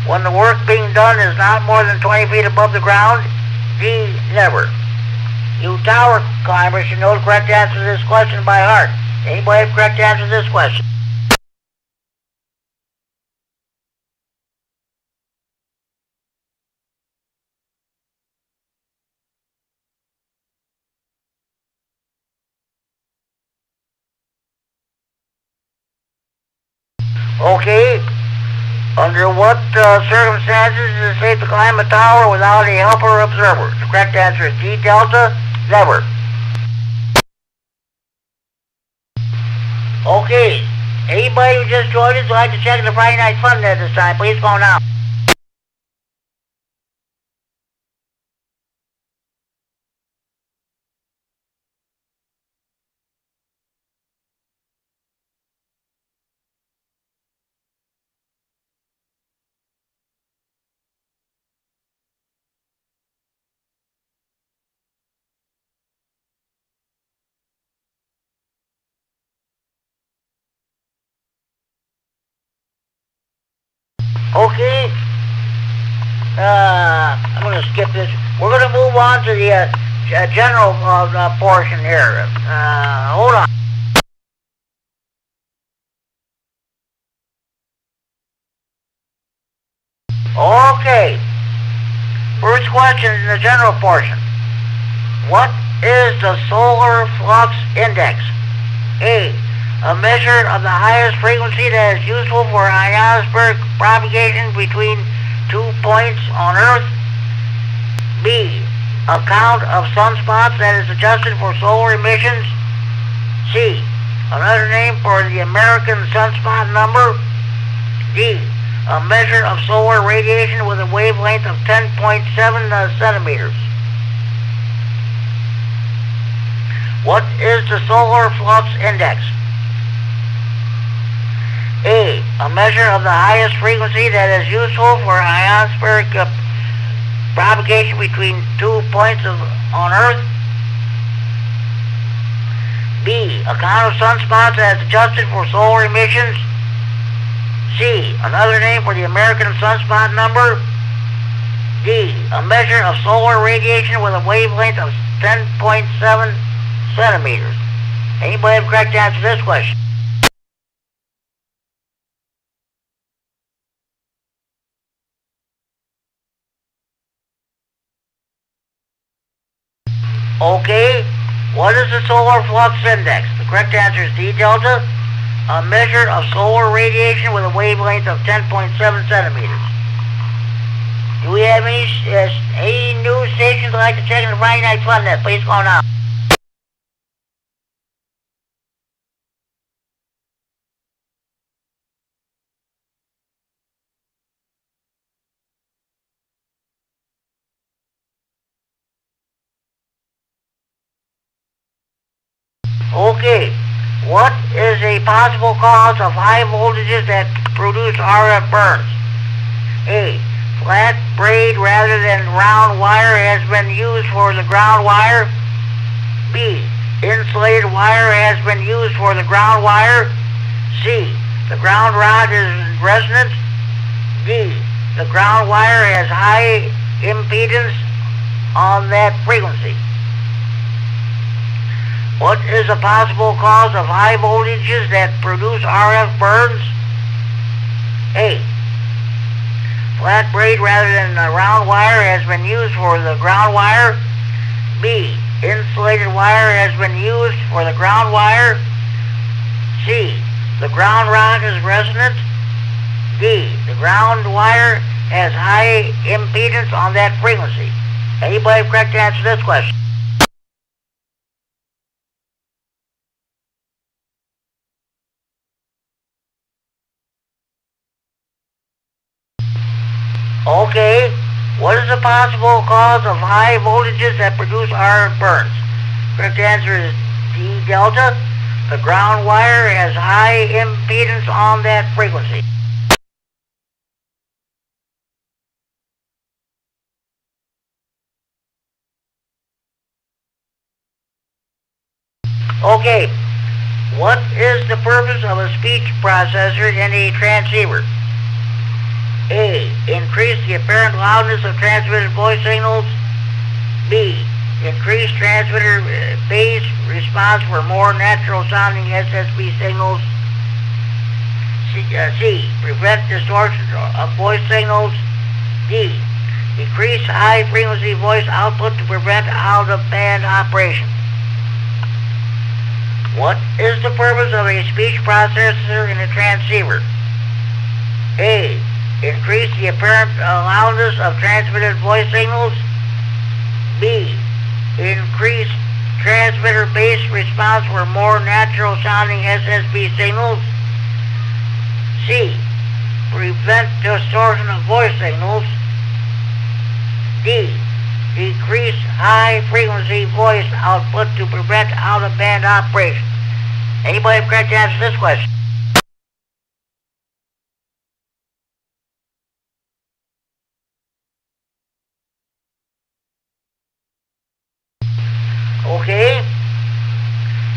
when the work being done is not more than 20 feet above the ground. D, never. You tower climbers should know the correct answer to this question by heart. Anybody have the correct answer to this question? Okay. Under what circumstances is it safe to climb a tower without a helper or observer? The correct answer is D delta, never. Okay. Anybody who just joined us would like to check the Friday Night Fun Net this time, please go now. Okay. I'm going to skip this. We're going to move on to the general portion here. Hold on. Okay. First question in the general portion. What is the solar flux index? A, a measure of the highest frequency that is useful for ionospheric propagation between 2 points on Earth. B, a count of sunspots that is adjusted for solar emissions. C, Another name for the American sunspot number. D. A measure of solar radiation with a wavelength of 10.7 centimeters. What is the solar flux index? A. A measure of the highest frequency that is useful for ionospheric propagation between 2 points on Earth. B. A count of sunspots as adjusted for solar emissions. C. Another name for the American sunspot number. D. A measure of solar radiation with a wavelength of 10.7 centimeters. Anybody have a correct answer to this question? Okay, what is the solar flux index? The correct answer is D delta, a measure of solar radiation with a wavelength of 10.7 centimeters. Do we have any news stations that like to check in the Friday Night Fun Net? Please go now. Okay, what is a possible cause of high voltages that produce RF burns? A. Flat braid rather than round wire has been used for the ground wire. B. Insulated wire has been used for the ground wire. C. The ground rod is in resonance. D. The ground wire has high impedance on that frequency. What is a possible cause of high voltages that produce RF burns? A. Flat braid rather than a round wire has been used for the ground wire. B. Insulated wire has been used for the ground wire. C. The ground rod is resonant. D. The ground wire has high impedance on that frequency. Anybody have correct answer to this question? Okay, what is the possible cause of high voltages that produce RF burns? Correct answer is D delta. The ground wire has high impedance on that frequency. Okay, what is the purpose of a speech processor in a transceiver? A. Increase the apparent loudness of transmitted voice signals. B. Increase transmitter base response for more natural sounding SSB signals. C. Prevent distortion of voice signals. D. Decrease high frequency voice output to prevent out of band operation. What is the purpose of a speech processor in a transceiver? A. Increase the apparent loudness of transmitted voice signals. B. Increase transmitter base response for more natural sounding SSB signals. C. Prevent distortion of voice signals. D. Decrease high frequency voice output to prevent out of band operation. Anybody have correct answer to this question? Okay.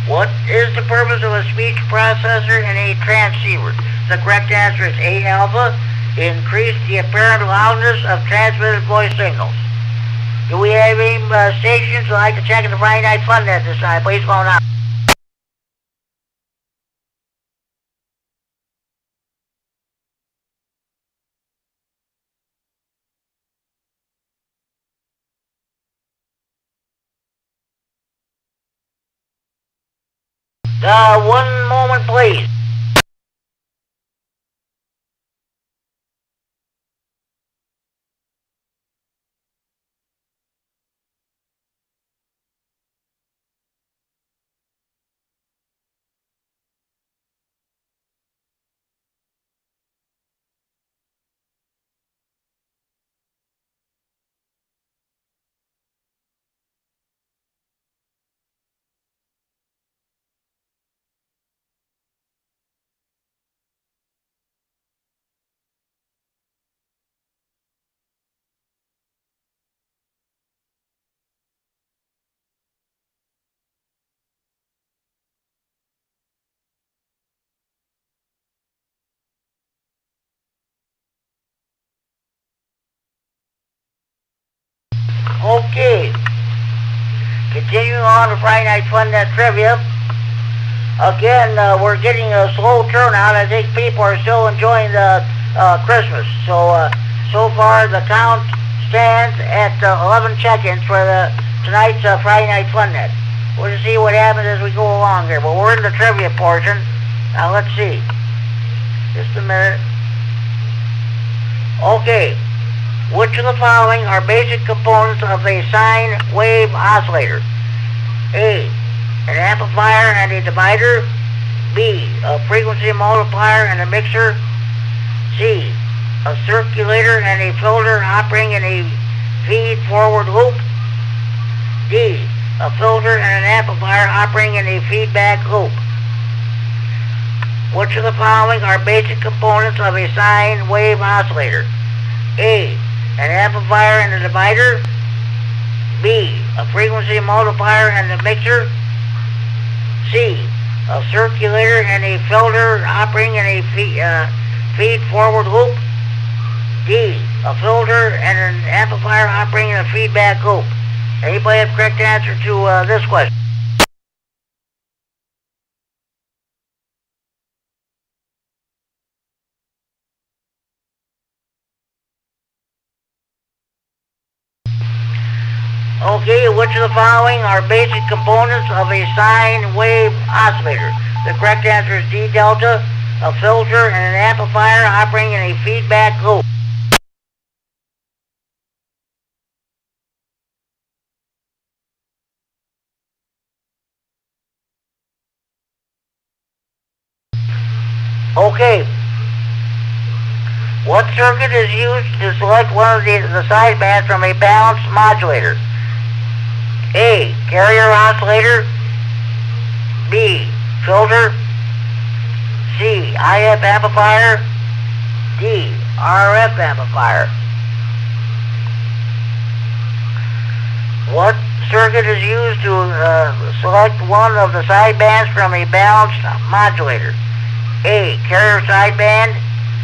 What is the purpose of a speech processor in a transceiver? The correct answer is A alpha. Increase the apparent loudness of transmitted voice signals. Do we have any stations that like to check in the Friday Night Fun Net this time? Please go now. One moment, please. Okay. Continuing on to Friday Night Fun Net Trivia. Again, we're getting a slow turnout. I think people are still enjoying the Christmas. So far the count stands at 11 check-ins for tonight's Friday Night Fun Net. We'll just see what happens as we go along here. But we're in the trivia portion. Now let's see. Just a minute. Okay. Which of the following are basic components of a sine wave oscillator? A, an amplifier and a divider. B, a frequency multiplier and a mixer. C, a circulator and a filter operating in a feed-forward loop. D, a filter and an amplifier operating in a feedback loop. Which of the following are basic components of a sine wave oscillator? A, an amplifier and a divider. B, a frequency multiplier and a mixer. C, a circulator and a filter operating in a feed-forward loop. D, a filter and an amplifier operating in a feedback loop. Anybody have a correct answer to this question? Okay, which of the following are basic components of a sine wave oscillator? The correct answer is D delta, a filter and an amplifier operating in a feedback loop. Okay. What circuit is used to select one of the sidebands from a balanced modulator? A, carrier oscillator. B, filter. C, IF amplifier. D, RF amplifier. What circuit is used to select one of the sidebands from a balanced modulator? A, carrier sideband.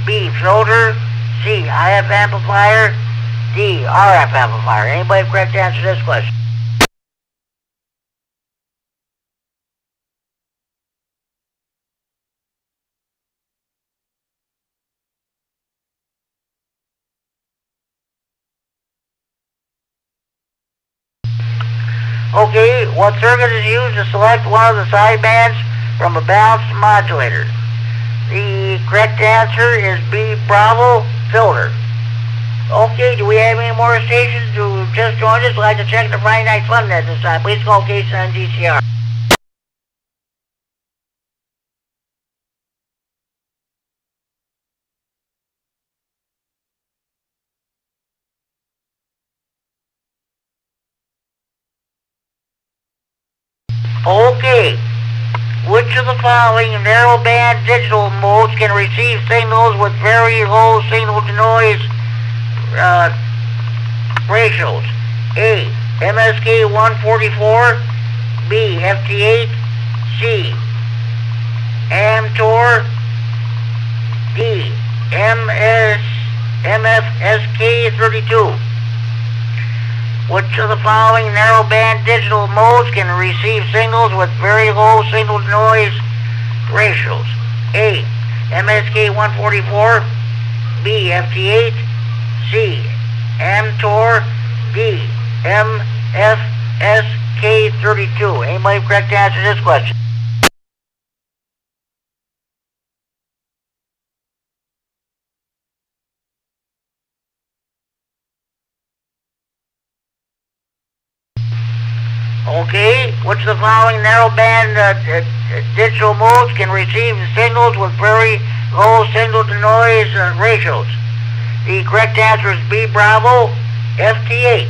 B, filter. C, IF amplifier. D, RF amplifier. Anybody have a correct answer to this question? Okay, what circuit is used to select one of the sidebands from a balanced modulator? The correct answer is B, Bravo, filter. Okay, do we have any more stations who just joined us? We'd like to check the Friday Night Fun Net this time. Please call Casey on GCR. Okay. Which of the following narrowband digital modes can receive signals with very low signal-to-noise ratios? A, MSK 144. B, FT8. C, AMTOR. D, MFSK 32. Which of the following narrowband digital modes can receive signals with very low signal-to-noise ratios? A, MSK 144. B, FT8. C, AMTOR. D, MFSK 32. Anybody have a correct answer to this question? Okay, which of the following narrowband digital modes can receive signals with very low signal-to-noise ratios? The correct answer is B, Bravo, FT8.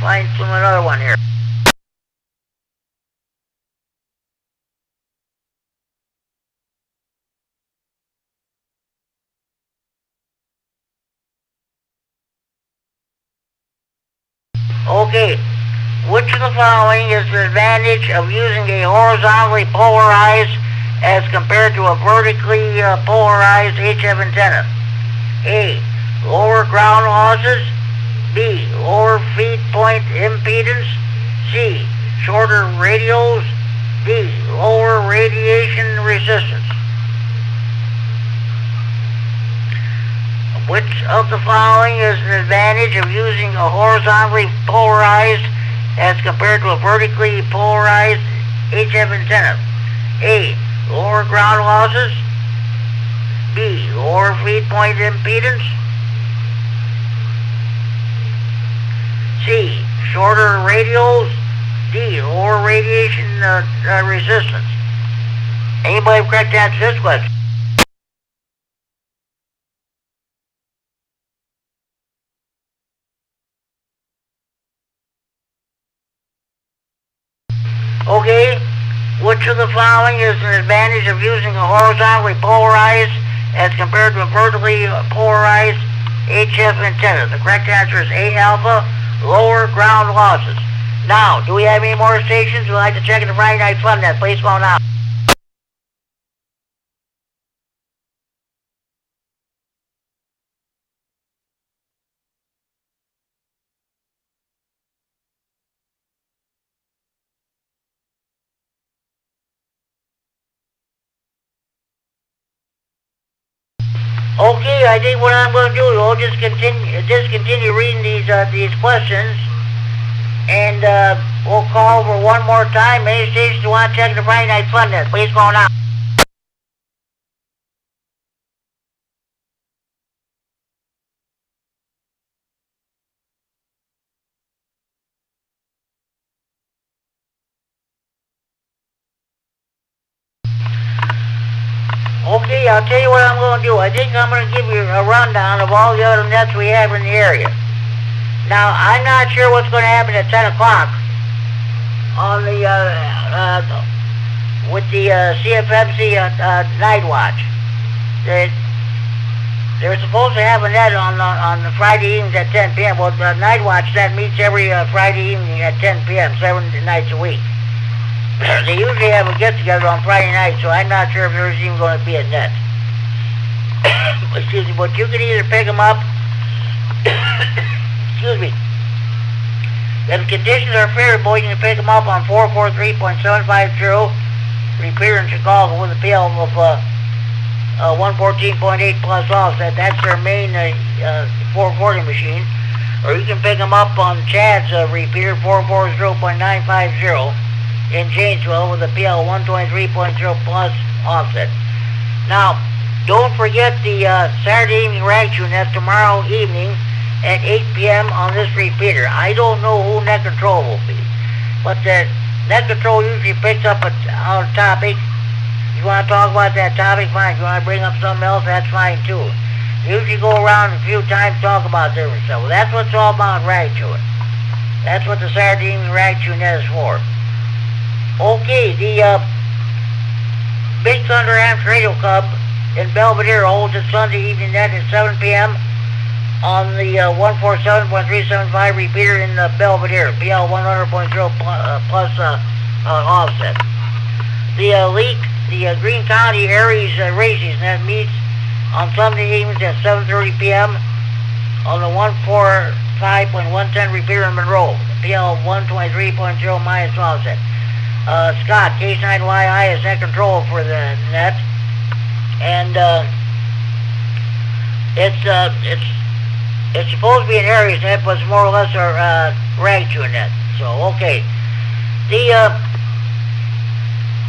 Find another one here. Okay. Which of the following is the advantage of using a horizontally polarized as compared to a vertically polarized HF antenna? A, lower ground losses. B, lower feed point impedance. C, shorter radios. D, lower radiation resistance. Which of the following is an advantage of using a horizontally polarized as compared to a vertically polarized HF antenna? A, lower ground losses. B, lower feed point impedance. C, shorter radios. D, lower radiation resistance. Anybody correct answer this question? Okay, which of the following is an advantage of using a horizontally polarized as compared to a vertically polarized HF antenna? The correct answer is A, alpha, lower ground losses. Now, do we have any more stations? We'd like to check in the Friday Night Fun Net. Please go now. Okay, I think what I'm going to do is we'll just discontinue reading these questions, and we'll call over one more time. Any stations you want to check the Friday Night Fun Net, please go now. Okay, I'll tell you what I'm going to do. I think I'm going to give you a rundown of all the other nets we have in the area. Now, I'm not sure what's going to happen at 10 o'clock on the, with the CFMC night watch. They're supposed to have a net on the Friday evenings at 10 p.m. Well, the night watch net meets every Friday evening at 10 p.m., 7 nights a week. They usually have a get-together on Friday night, so I'm not sure if there's even going to be a net. Excuse me, but you can either pick them up, excuse me, if the conditions are favorable, you can pick them up on 443.750, repeater in Chicago with a PL of 114.8 plus offset. That's their main 440 machine. Or you can pick them up on Chad's repeater 440.950 in Janesville with a PL 123.0 plus offset. Now, don't forget the Saturday evening rag tune. That's tomorrow evening at 8 p.m. on this repeater. I don't know who net control will be, but the net control usually picks up on a topic. You want to talk about that topic, fine. You want to bring up something else, that's fine too. Usually go around a few times, talk about different stuff. Well, that's what it's all about, rag tune. That's what the Saturday evening rag tune net is for. Okay, the Big Thunder Amps Radio Club in Belvedere holds its Sunday evening net at 7 p.m. on the 147.375 repeater in Belvedere, PL 100.0 plus offset. The Greene County Aries Races net meets on Sunday evenings at 7:30 p.m. on the 145.110 repeater in Monroe, PL 123.0 minus offset. Scott, K9YI is net control for the net, and it's supposed to be an Aries net, but it's more or less a rag tune net. So okay,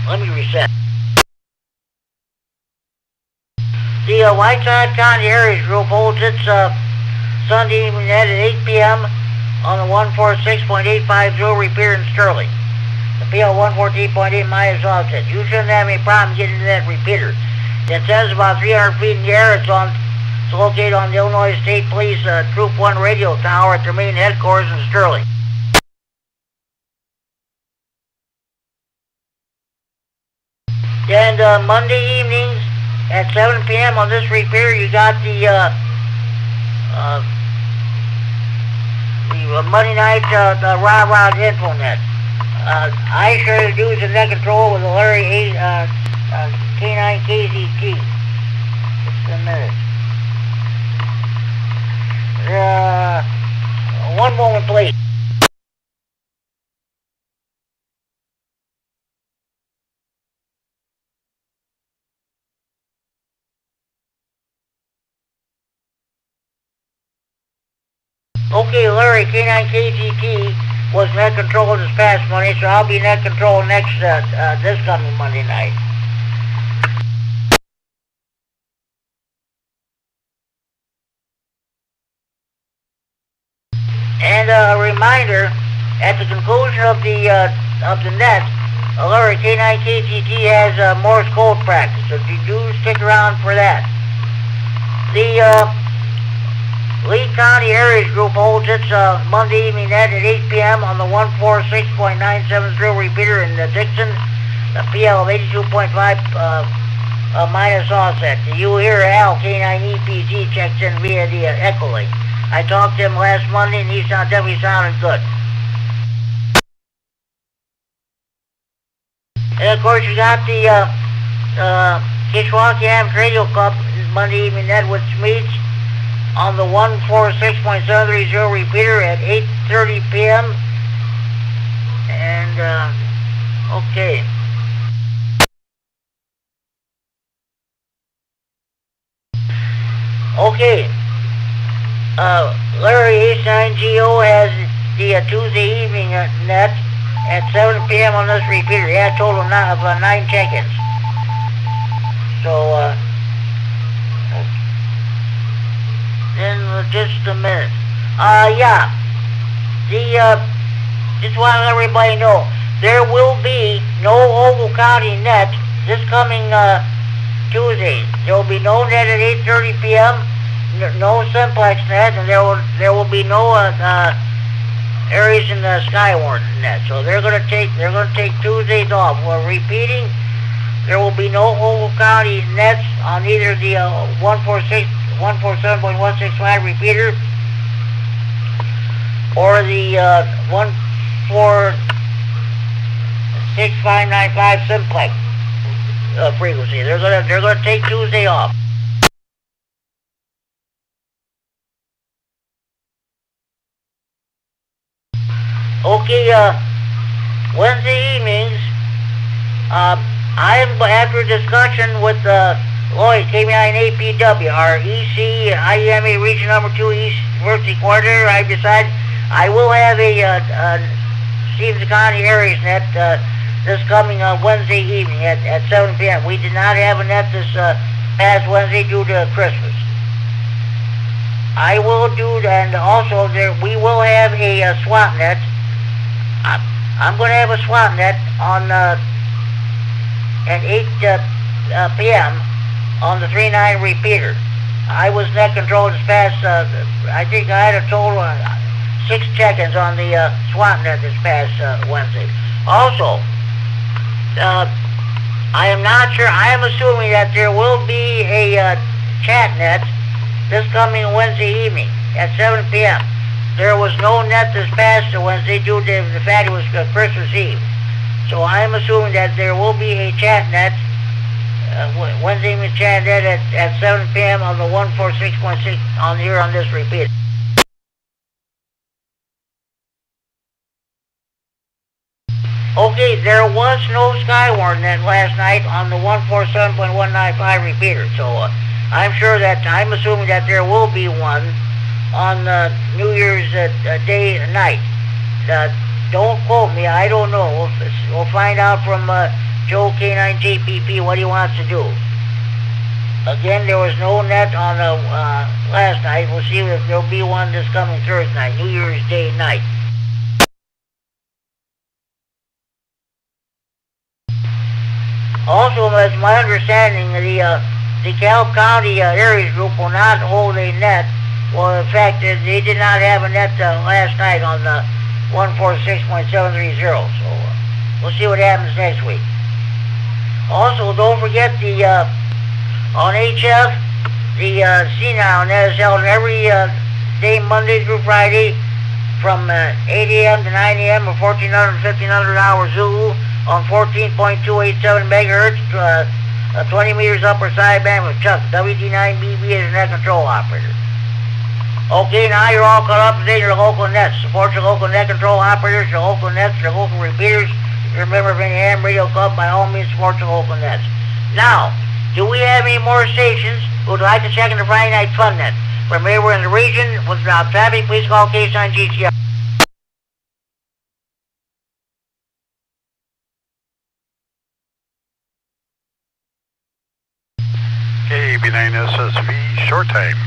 let me reset. The Whiteside County Aries group holds its Sunday evening net at 8 p.m. on the 146.850 repeater in Sterling. The PL 114.8 minus offset. You shouldn't have any problem getting to that repeater. The antenna's about 300 feet in the air. It's located on the Illinois State Police Troop 1 radio tower at their main headquarters in Sterling. And Monday evenings at 7 p.m. on this repeater, you got the Monday night rah-rah info net. I sure do the net control with the Larry K9KZT. Just a minute. One moment, please. Okay, Larry, K9 KGT was net control this past Monday, so I'll be net control next, this coming Monday night. And a reminder, at the conclusion of the net, Larry, K9 KGT has Morse code practice, so you do stick around for that. The Lee County Areas Group holds its Monday evening net at 8 p.m. on the 146.970 repeater in Dixon, the PL of 82.5 minus offset. You hear Al, K9 EPG, checks in via the Echo Link. I talked to him last Monday and he definitely sounded good. And of course you got the Kishwaukee Amateur Radio Club Monday evening net with Smeets on the 146.730 repeater at 8:30 p.m. And okay. Okay. Larry H9GO has the Tuesday evening net at 7 p.m. on this repeater. He had a total of 9 check-ins. So, in just a minute. Yeah. Just want to let everybody know, there will be no Ogle County net this coming Tuesday. There will be no net at 8:30 p.m., no simplex net, and there will be no areas in the Skywarn net. So they're going to take Tuesdays off. We're repeating, there will be no Ogle County nets on either the 147.165 repeater or the 146.595 simplex frequency. They're gonna take Tuesday off. Okay, Wednesday evenings, after a discussion with Lloyd, K9 APW, our EC IEMA Region Number 2 East Diversity Coordinator, I decided I will have a Stevens County Areas net this coming Wednesday evening at 7 p.m. We did not have a net this past Wednesday due to Christmas. I will do, and also we will have a swap net. I'm going to have a swap net on at 8 p.m. on the 3.9 repeater. I was net control this past, I think I had a total of 6 check-ins on the swap net this past Wednesday. Also, I am not sure, I am assuming that there will be a chat net this coming Wednesday evening at 7 p.m. There was no net this past Wednesday due to the fact it was Christmas Eve. So I am assuming that there will be a chat net Wednesday evening chat net at 7 p.m. on the 146.6 on here on this repeater. Okay, there was no Skywarn net last night on the 147.195 repeater, so I'm assuming that there will be one on New Year's Day night. Don't quote me, I don't know. We'll find out from Joe K9 JPP what he wants to do. Again, there was no net on last night. We'll see if there'll be one this coming Thursday night, New Year's Day night. Also, as my understanding, the DeKalb County Areas Group will not hold a net. Well, in fact, they did not have a net last night on the 146.730. So we'll see what happens next week. Also, don't forget on HF, the Senile net is held every day, Monday through Friday, from 8 a.m. to 9 a.m. or 1400 and 1500 hours Zulu on 14.287 megahertz, 20 meters upper sideband with Chuck, WD9BB as a net control operator. Okay, now you're all caught up to date your local nets. Support your local net control operators, your local nets, your local repeaters. If you're a member of any ham radio club, by all means support your local nets. Now, do we have any more stations who would like to check in the Friday Night Fun Net? From anywhere in the region with traffic, please call K9 GTR. KB9SSV, short time.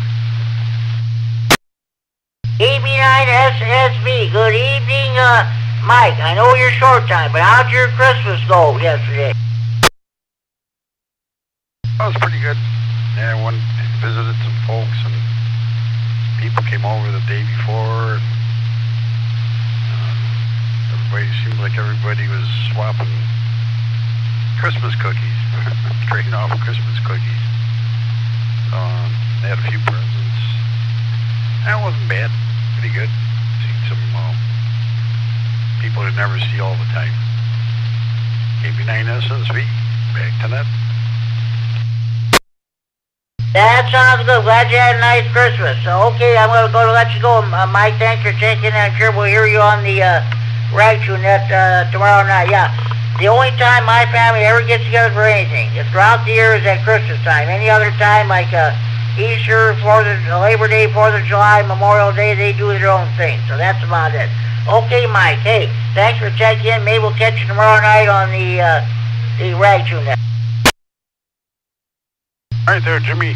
KB9SSV, good evening, Mike. I know you're short time, but how'd your Christmas go yesterday? That was pretty good. Yeah, I went and visited some folks, and people came over the day before. And, seemed like everybody was swapping Christmas cookies, trading off Christmas cookies. They had a few presents. That wasn't bad. Pretty good. Seen some people you never see all the time. KB9SSV, back to that. That sounds good. Glad you had a nice Christmas. Okay, I'm going to let you go. Mike, thanks for checking. I'm sure we'll hear you on the net tomorrow night. Yeah. The only time my family ever gets together for anything throughout the year is at Christmas time. Any other time, like Easter, Labor Day, 4th of July, Memorial Day, they do their own thing. So that's about it. Okay, Mike. Hey, thanks for checking in. Maybe we'll catch you tomorrow night on the net. All right there, Jimmy.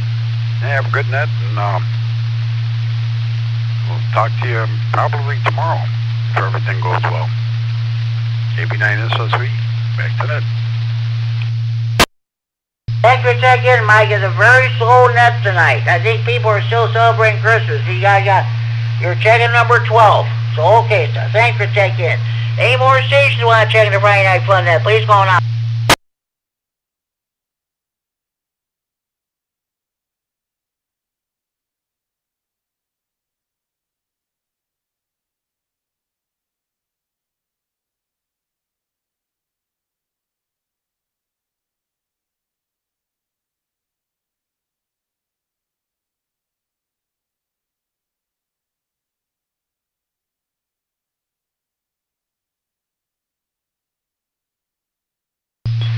Yeah, have a good night, and we'll talk to you probably tomorrow if everything goes well. KB9SSV, back to that. Thanks for checking in, Mike. It's a very slow net tonight. I think people are still celebrating Christmas. You guys you're checking number 12. So, okay, so thanks for checking in. Any more stations want to check in the Friday Night Fun Net? Please call now.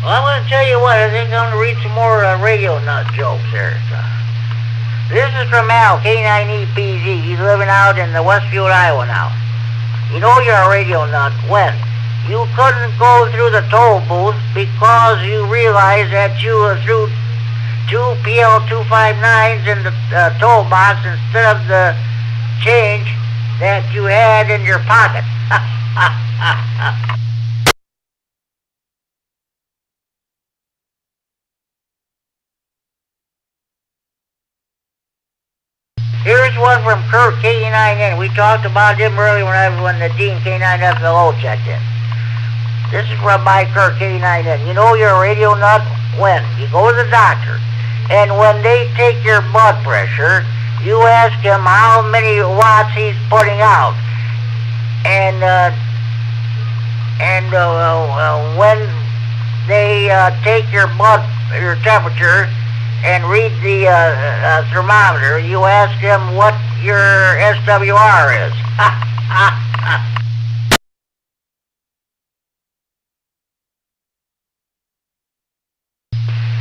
Well, I'm going to tell you what, I think I'm going to read some more radio nut jokes here. So, this is from Al, K9EPZ. He's living out in the Westfield, Iowa now. You know you're a radio nut when you couldn't go through the toll booth because you realized that you threw 2 PL259s in the toll box instead of the change that you had in your pocket. Here's one from Kurt K9N. We talked about him earlier when the Dean K9FLO checked in. This is from my Kurt K9N. You know you're a radio nut when you go to the doctor, and when they take your blood pressure, you ask him how many watts he's putting out. And when they take your temperature, and read the thermometer, you ask him what your SWR is.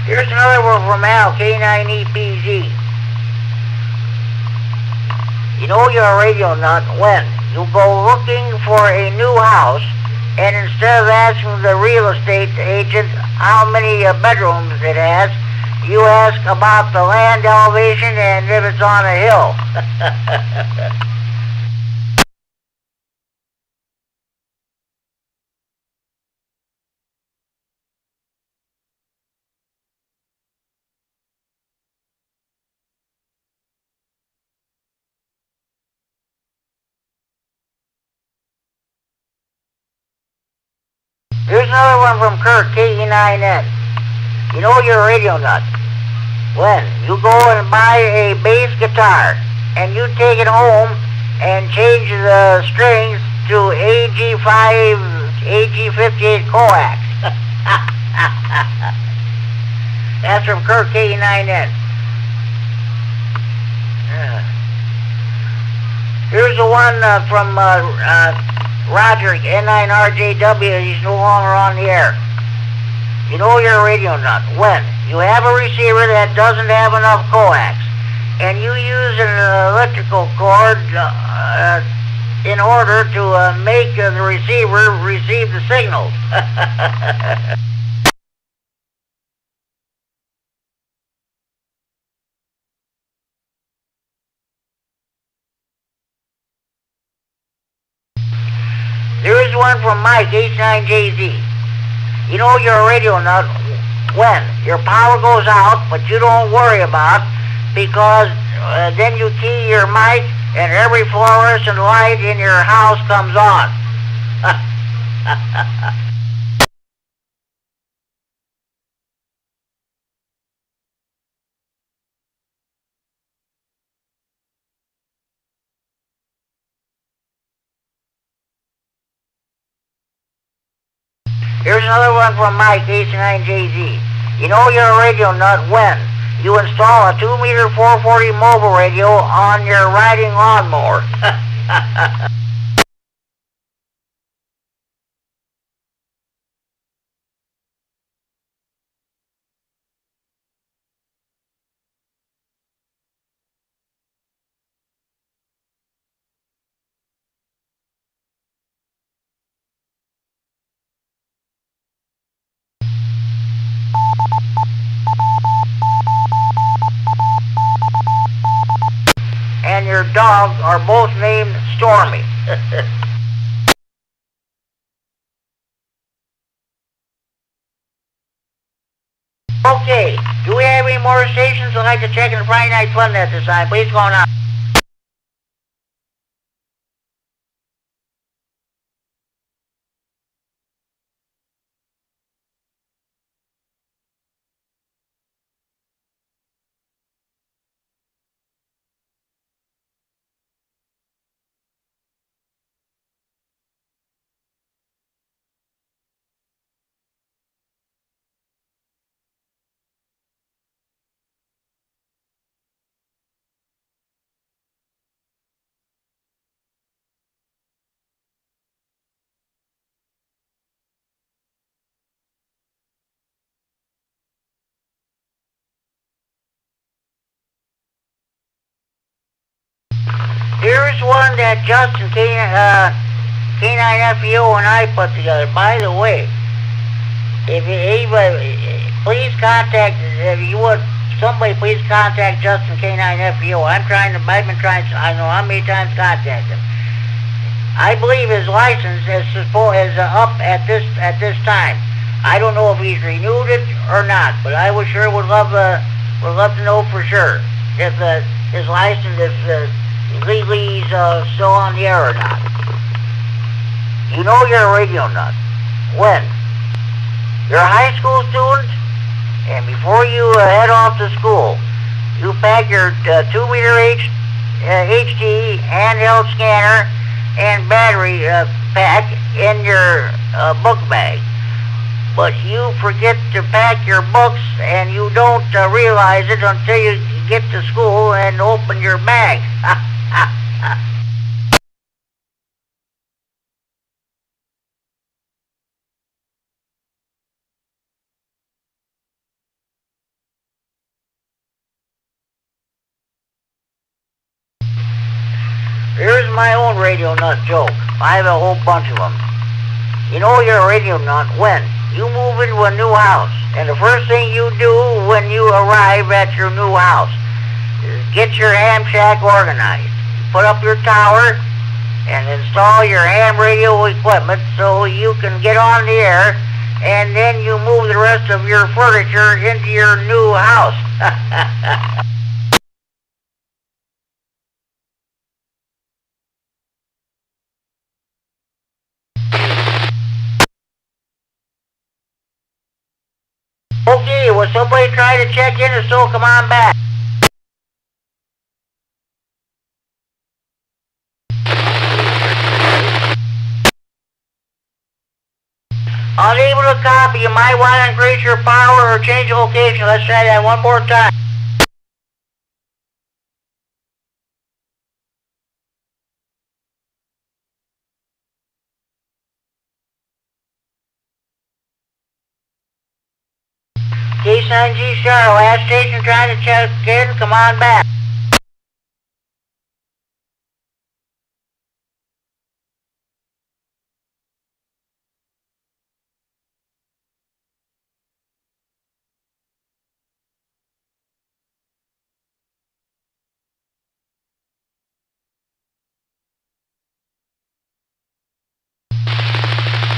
Here's another one from Al, K9EPZ. You know you're a radio nut when you go looking for a new house, and instead of asking the real estate agent how many bedrooms it has, you ask about the land elevation and if it's on a hill. Here's another one from Kurt, KE9N. You know you're a radio nut when you go and buy a bass guitar and you take it home and change the strings to AG58 coax. That's from Kurt K9N. Here's the one from Roger, N9RJW. He's no longer on the air. You know you're a radio nut when you have a receiver that doesn't have enough coax, and you use an electrical cord in order to make the receiver receive the signal. There is one from Mike, H9JZ. You know you're a radio nut when your power goes out, but you don't worry about because then you key your mic and every fluorescent light in your house comes on. Here's another one from Mike, H9JZ. You know you're a radio nut when you install a 2-meter 440 mobile radio on your riding lawnmower. And your dog are both named Stormy. Okay, do we have any more stations I'd like to check in the Friday Night Fun at this time? Please go on. Here's one that Justin K9FEO and I put together. By the way, if anybody, please contact, if you would, somebody please contact Justin K9FEO. I've been trying, I don't know how many times to contact him. I believe his license is up at this time. I don't know if he's renewed it or not, but I would love to know for sure if his license is legally he's still on the air or not. You know you're a radio nut when you're a high school student, and before you head off to school, you pack your 2-meter HD handheld scanner and battery pack in your book bag. But you forget to pack your books, and you don't realize it until you get to school and open your bag. Here's my own radio nut joke. I have a whole bunch of them. You know you're a radio nut when you move into a new house, and the first thing you do when you arrive at your new house is get your ham shack organized. Put up your tower and install your ham radio equipment so you can get on the air, and then you move the rest of your furniture into your new house. Okay, will somebody try to check in or so? Come on back. Unable to copy, you might want to increase your power or change location. Let's try that one more time. K9G Star, last station trying to check in. Come on back.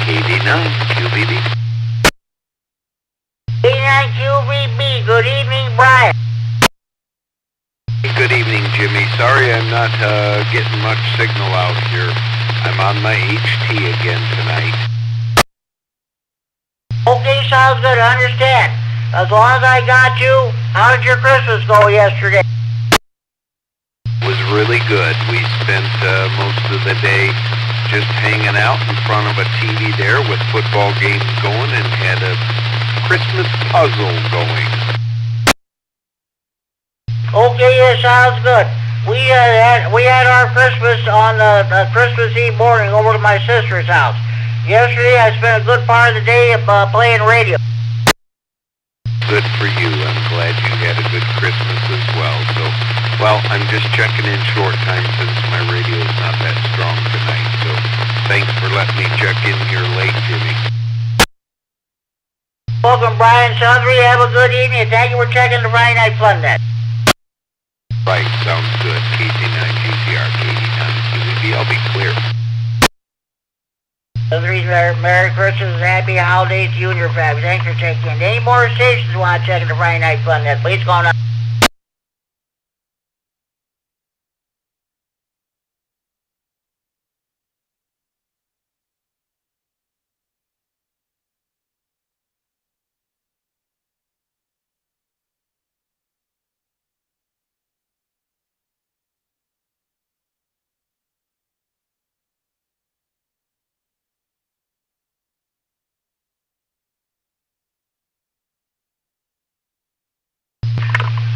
KD9, QBB. K9QBB, good evening, Brian. Good evening, Jimmy. Sorry I'm not getting much signal out here. I'm on my HT again tonight. Okay, sounds good, I understand. As long as I got you, how did your Christmas go yesterday? It was really good. We spent most of the day just hanging out in front of a TV there with football games going and had a Christmas puzzle going. Okay, yeah, sounds good. We had our Christmas on Christmas Eve morning over to my sister's house. Yesterday, I spent a good part of the day playing radio. Good for you. I'm glad you had a good Christmas as well. So, well, I'm just checking in short time since my radio is not that strong tonight. So, thanks for letting me check in here late, Jimmy. Welcome, Brian Sundry. Have a good evening. Thank you for checking the Friday Night Fun Net. Right, sounds good. KT9GCR, KD9QBB, I'll be clear. Merry Christmas and Happy Holidays to you and your family. Thanks for checking in. Any more stations you want to check in the Friday Night Fun Net, please go on.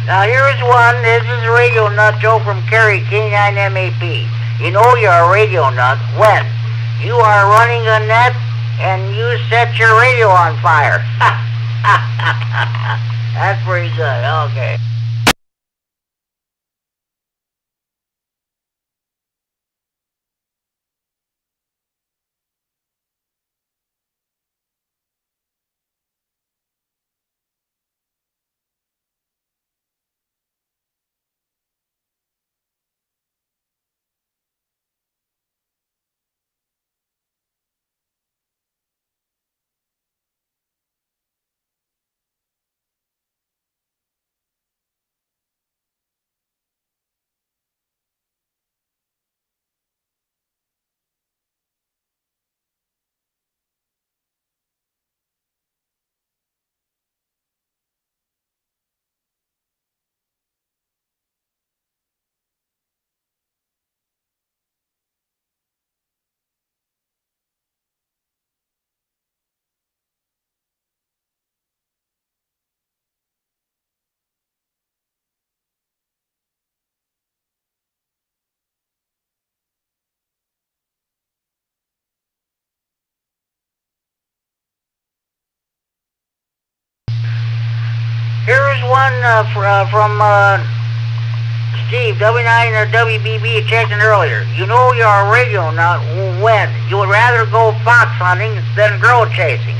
Now here's one. This is a radio nut Joe from Kerry, K9MAP. You know you're a radio nut when you are running a net and you set your radio on fire. That's pretty good. Okay. Here's one from Steve, W9 or WBB checking earlier. You know you're a radio nut when you would rather go fox hunting than girl chasing.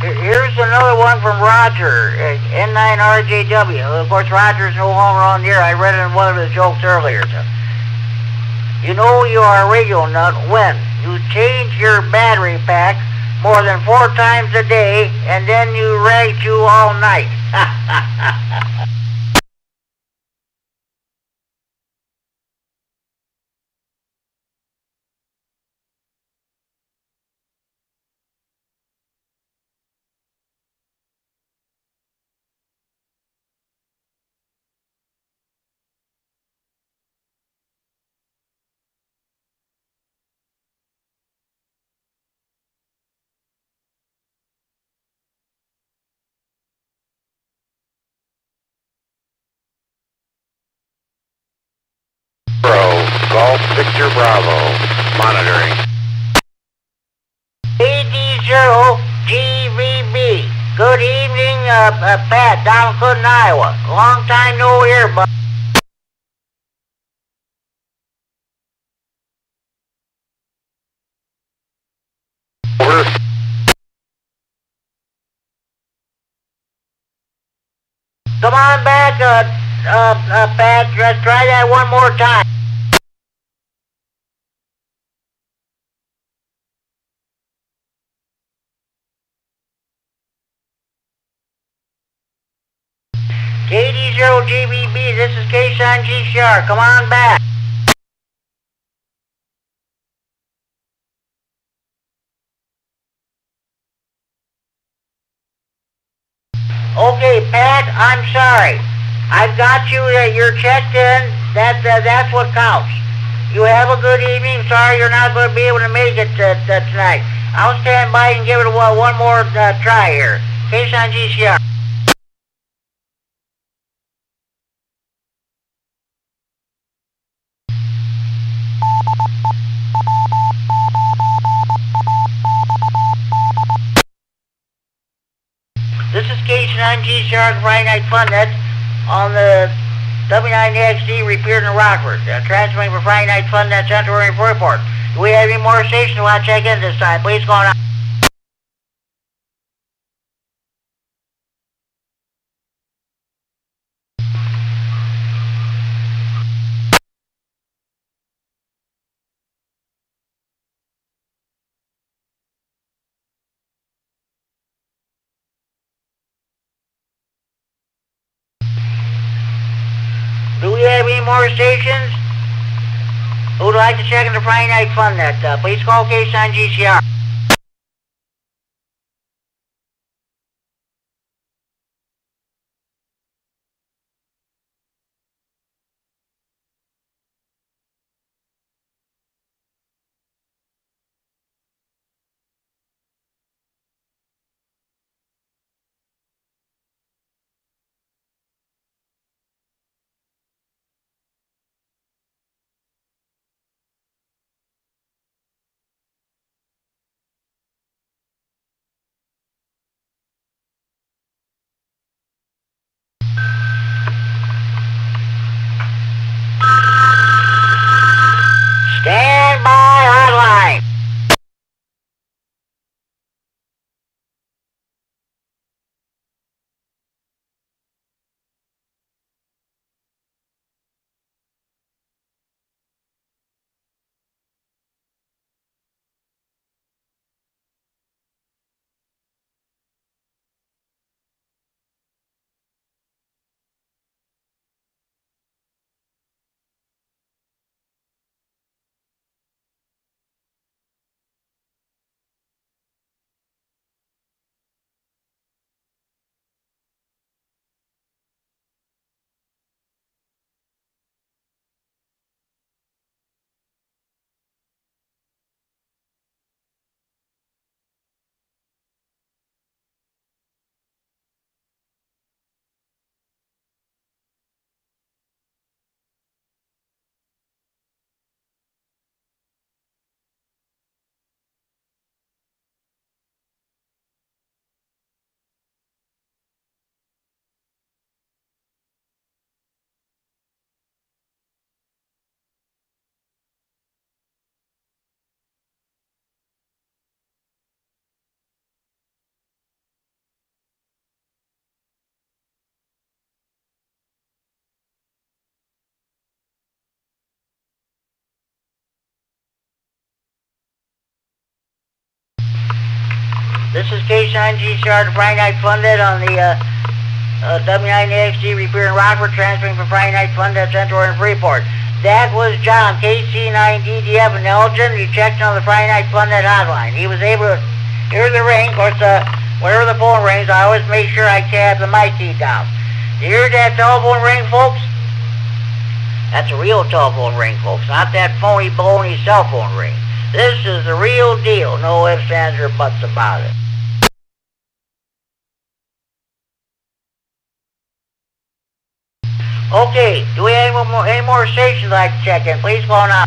Here's another one from Roger, N9RJW. Of course, Roger's no longer on the air. I read it in one of his jokes earlier. So. You know you are a radio nut when you change your battery pack more than 4 times a day and then you rag chew all night. Victor Bravo, monitoring. AD0GVB. Good evening, Pat, down in Clinton, Iowa. Long time no hear, but Over. come on back, Pat. Let's try that one more time. KD0GVB, this is K-Son GCR. Come on back. Okay, Pat, I'm sorry. I've got you, you're checked in. That's what counts. You have a good evening. Sorry you're not going to be able to make it tonight. I'll stand by and give it one more try here. K-Son GCR. This is K-Son GCR Friday Night Fun. That's on the W9XD repaired in Rockford. Transmitting for Friday Night Fun. That's Central Report. Do we have any more stations who want to check in this time? Please go on. Do we have any more stations who would like to check in the Friday Night Fun net? Please call K-Son GCR. Stand by hotline. This is K-Son GCR, the Friday Night Fun net on the W9XD repair in Rockford, transferring from Friday Night Fun net Central and Freeport. That was John, KC9DDF in Elgin. He checked on the Friday Night Fun net hotline. He was able to hear the ring. Of course, whenever the phone rings, I always make sure I have the mic key down. You hear that telephone ring, folks? That's a real telephone ring, folks, not that phony, baloney cell phone ring. This is the real deal. No ifs, ands, or buts about it. Okay, do we have any more stations I'd like to check in? Please call now.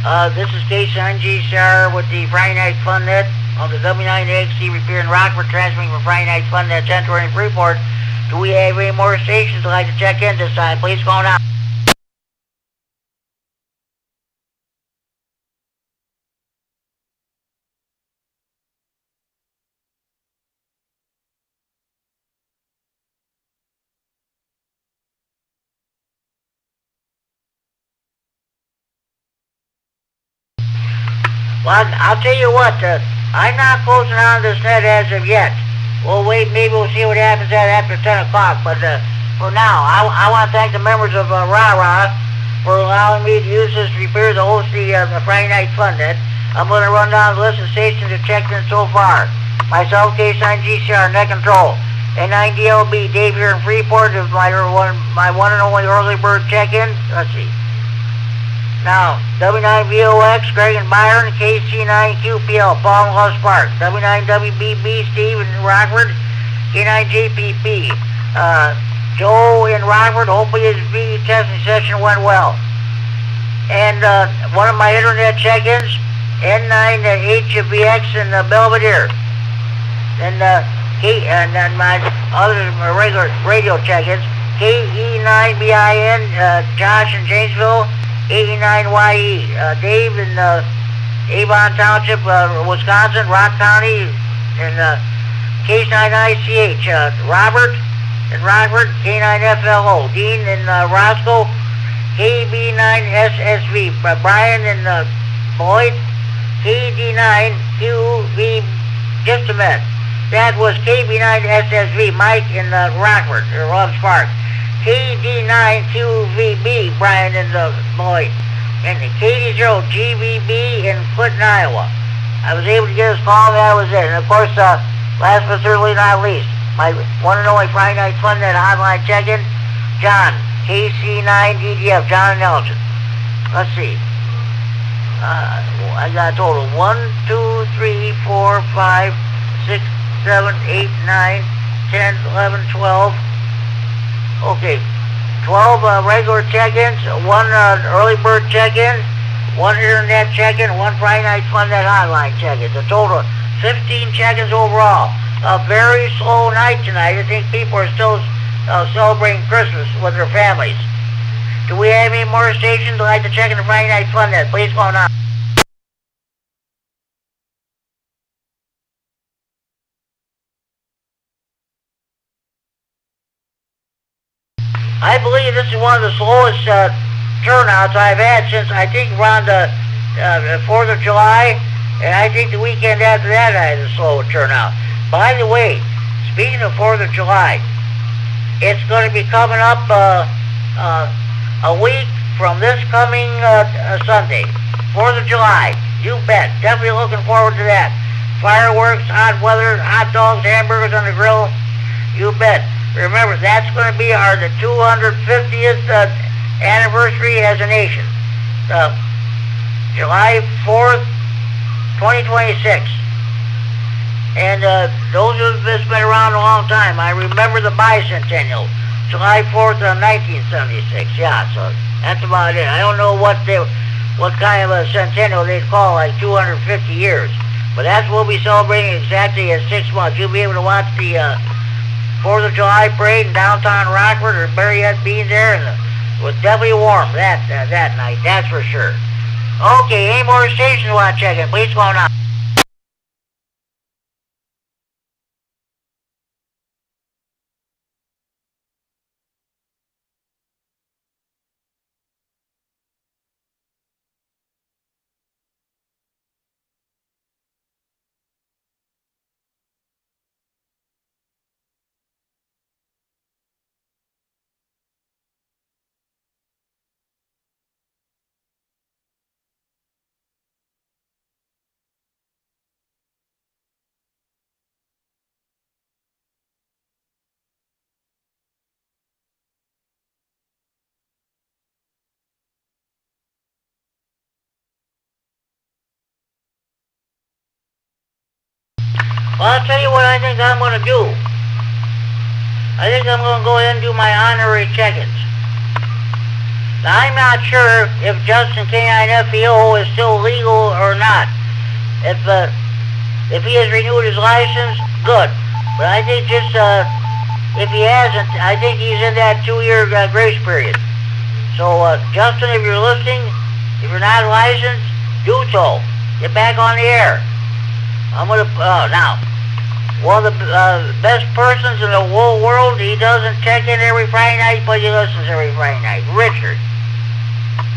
This is K9GCR with the Friday Night Fun Net on the W9XC repair in Rockford, transmitting from Friday Night Fun Net Center in Freeport. Do we have any more stations that like to check in this time? Please call now. Well, I'll tell you what, I'm not closing on this net as of yet. We'll wait, maybe we'll see what happens after 10 o'clock, but for now, I want to thank the members of Rah-Rah for allowing me to use this repair to host the Friday Night Fun Net. I'm going to run down the list of stations that checked in so far. Myself, K9GCR, Net Control. N9DLB, Dave here in Freeport is my one and only early bird check-in. Let's see. Now, W9VOX, Greg and Byron, KC9QPL, Paul and Loves Park, W9WBB, Steve in Rockford, K9JPP, Joe in Rockford, hopefully his V testing session went well. And one of my internet check-ins, N9HVX in Belvedere. And then my other regular radio check-ins, KE9BIN, Josh in Janesville, 89YE, Dave in Avon Township, Wisconsin, Rock County, and K9ICH, Robert in Rockford, K9FLO, Dean in Roscoe, KB9SSV, Brian in Boyd, KD9QV, just a minute. That was KB9SSV, Mike in Rockford, or Loves Park. KD9QVB, Brian in Boyd, and KD0GVB in Clinton, Iowa. I was able to get his call, and that was it. And of course, last but certainly not least, my one and only Friday Night Fun Net hotline check-in, John, KC9DDF, John and Elgin. Let's see. I got a total 1, 2, 3, 4, 5, 6, 7, 8, 9, 10, 11, 12. Okay, 12 regular check-ins, 1 early bird check-in, 1 internet check-in, 1 Friday Night Fun Net hotline check-in. A total of 15 check-ins overall. A very slow night tonight. I think people are still celebrating Christmas with their families. Do we have any more stations that like to check in the Friday Night Fun Net? Please call now. I believe this is one of the slowest turnouts I've had since I think around the 4th of July, and I think the weekend after that I had a slow turnout. By the way, speaking of 4th of July, it's going to be coming up a week from this coming Sunday, 4th of July. You bet. Definitely looking forward to that. Fireworks, hot weather, hot dogs, hamburgers on the grill. You bet. Remember, that's going to be the 250th anniversary as a nation. July 4th, 2026. And those of us been around a long time, I remember the bicentennial, July 4th of 1976. Yeah, so that's about it. I don't know what kind of a centennial they'd call, like 250 years. But that's what we'll be celebrating exactly in 6 months. You'll be able to watch the 4th of July parade in downtown Rockford, or Barry had been there, and it was definitely warm that night, that's for sure. Okay, any more stations you want to check in? Please call now. Well, I'll tell you what I think I'm going to do. I think I'm going to go ahead and do my honorary check-ins. I'm not sure if Justin K9 FEO is still legal or not. If he has renewed his license, good. But I think just if he hasn't, I think he's in that 2-year grace period. So Justin, if you're listening, if you're not licensed, do so. Get back on the air. I'm gonna now. One of the best persons in the whole world. He doesn't check in every Friday night, but he listens every Friday night. Richard.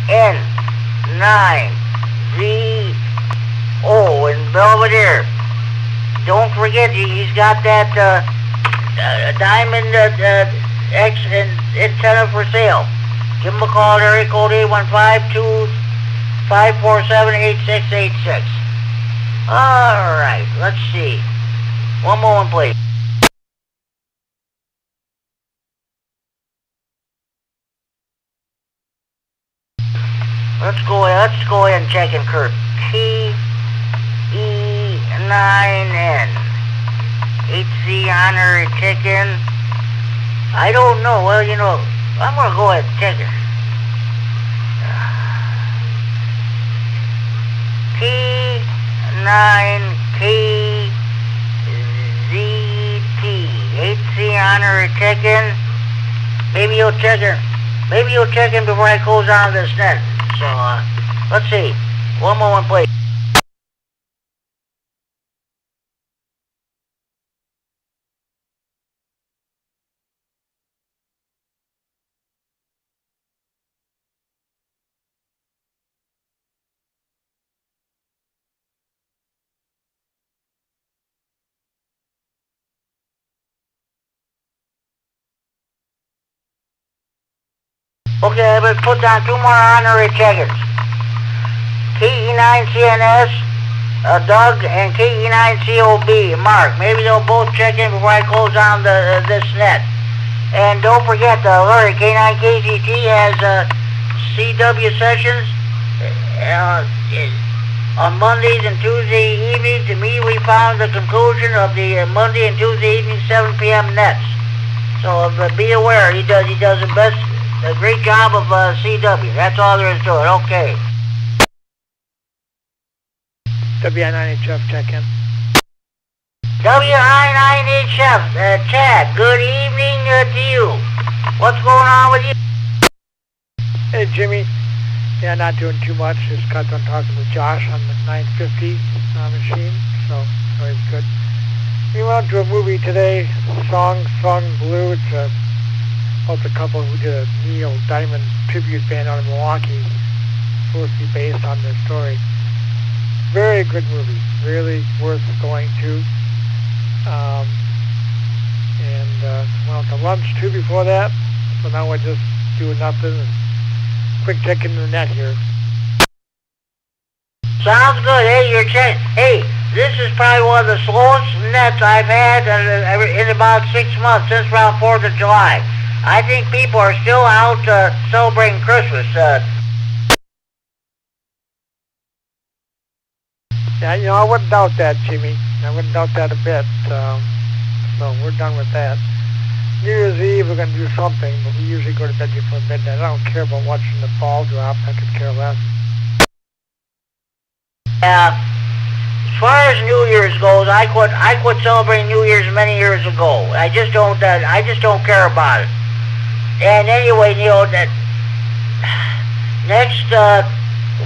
N9ZO in Belvedere. Don't forget, he's got that diamond X antenna for sale. Give him a call at area code 815-547-8686. All right, let's see. One moment, please. Let's go ahead and check in Kurt. TE9N. HZ Honor check-in. I don't know. Well, you know, I'm going to go ahead and check it. T9KZT. HZ Honor check-in. Maybe you'll check in before I close down this net. So, let's see. One moment, please. Okay, let's put down 2 more honorary check-ins. KE9CNS, Doug, and KE9COB, Mark. Maybe they'll both check in before I close down this net. And don't forget, Larry, K9KGT has CW sessions on Mondays and Tuesday evenings. Immediately found the conclusion of the Monday and Tuesday evening 7 p.m. nets. So be aware, he does a great job of CW. That's all there is to it. Okay. WI9HF check-in. WI9HF, Chad, good evening to you. What's going on with you? Hey, Jimmy. Yeah, not doing too much. Just got done talking with Josh on the 950 machine, so always good. We went to a movie today, Song Sung Blue. It's about the couple who did a Neil Diamond tribute band out of Milwaukee, supposed to be based on their story. Very good movie, really worth going to. Went out to lunch too before that, so now we're just doing nothing and quick check into the net here. Sounds good. Hey, this is probably one of the slowest nets I've had in about 6 months, since around 4th of July. I think people are still out celebrating Christmas. Yeah, you know, I wouldn't doubt that, Jimmy. I wouldn't doubt that a bit. So we're done with that. New Year's Eve, we're going to do something, but we usually go to bed before midnight. I don't care about watching the ball drop. I could care less. As far as New Year's goes, I quit celebrating New Year's many years ago. I just don't care about it. And anyway, Neil, that next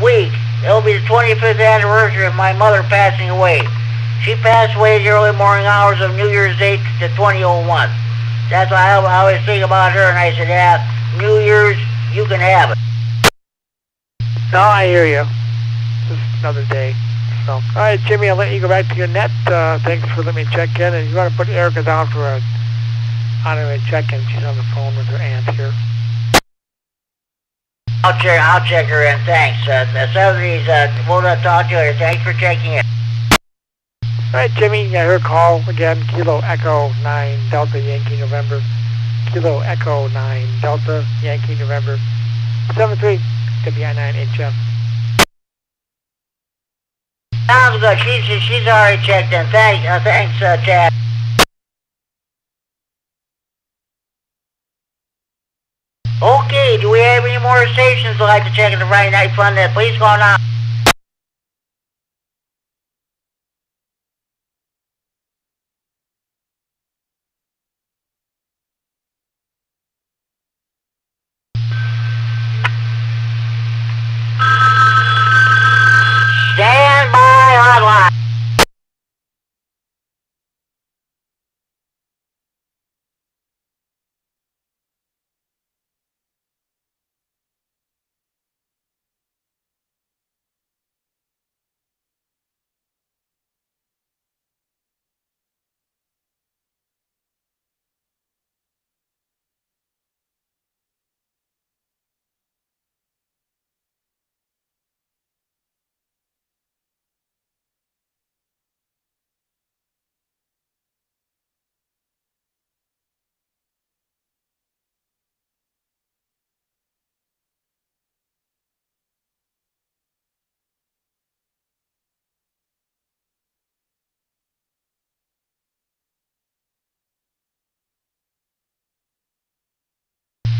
week it'll be the 25th anniversary of my mother passing away. She passed away in the early morning hours of New Year's Day to 2001. That's why I always think about her, and I said, yeah, New Year's, you can have it. No, I hear you. Just another day. So, all right, Jimmy, I'll let you go back to your net. Thanks for letting me check in. And you want to put Erica down for a honorary check-in. She's on the phone with her aunt here. I'll check her in. Thanks. Some of these, we'll talk to you later. Thanks for checking in. All right, Jimmy, her call again, Kilo Echo 9 Delta Yankee November. Kilo Echo 9 Delta Yankee November. 73 WI9HF. Sounds good. She's already checked in. Thanks, Chad. Okay, do we have any more stations would like to check in the Friday Night Fun, then please call now. Stand by hotline.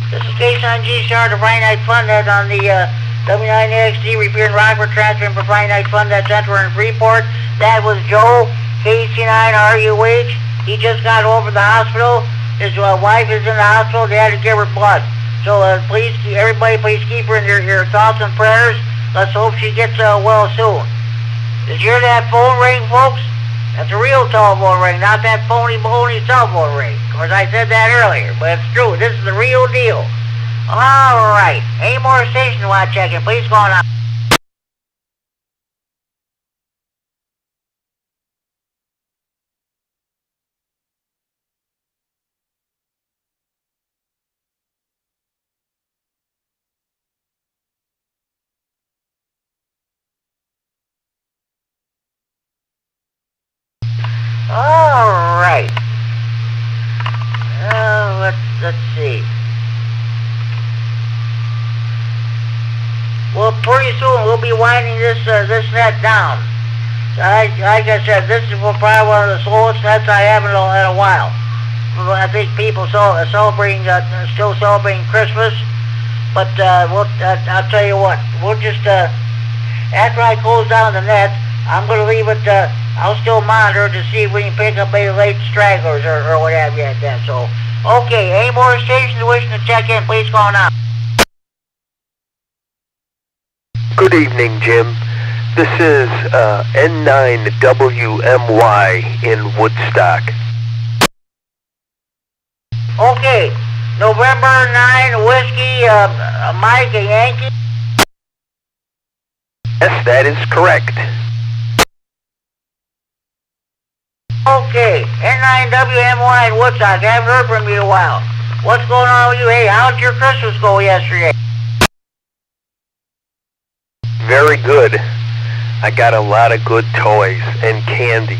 This is station on G-Star, the Friday Night Fun, that's on the W9XD, repeating Rockford, transferring for Friday Night Fun, that's entering Freeport. That was Joe, KC9RUH. He just got over the hospital. His wife is in the hospital. They had to give her blood. So please, everybody, please keep her in your thoughts and prayers. Let's hope she gets well soon. Did you hear that phone ring, folks? That's a real telephone ring, not that phony baloney telephone ring. Of course, I said that earlier, but it's true. This is the real deal. All right. Any more stations you want to check in? Please call now. All right. Let's see. Well, pretty soon we'll be winding this net down. Like I said, this is probably one of the slowest nets I have in a while. I think people still celebrating Christmas, but I'll tell you what. We'll just after I close down the net, I'm going to leave it. I'll still monitor to see if we can pick up any late stragglers or what have you like that. So, okay, any more stations wishing to check in, please call now. Good evening, Jim. This is N9WMY in Woodstock. Okay, November 9 Whiskey, Mike, a Yankee. Yes, that is correct. Okay, N9WMY in Woodstock. I haven't heard from you in a while. What's going on with you? Hey, how did your Christmas go yesterday? Very good. I got a lot of good toys and candy.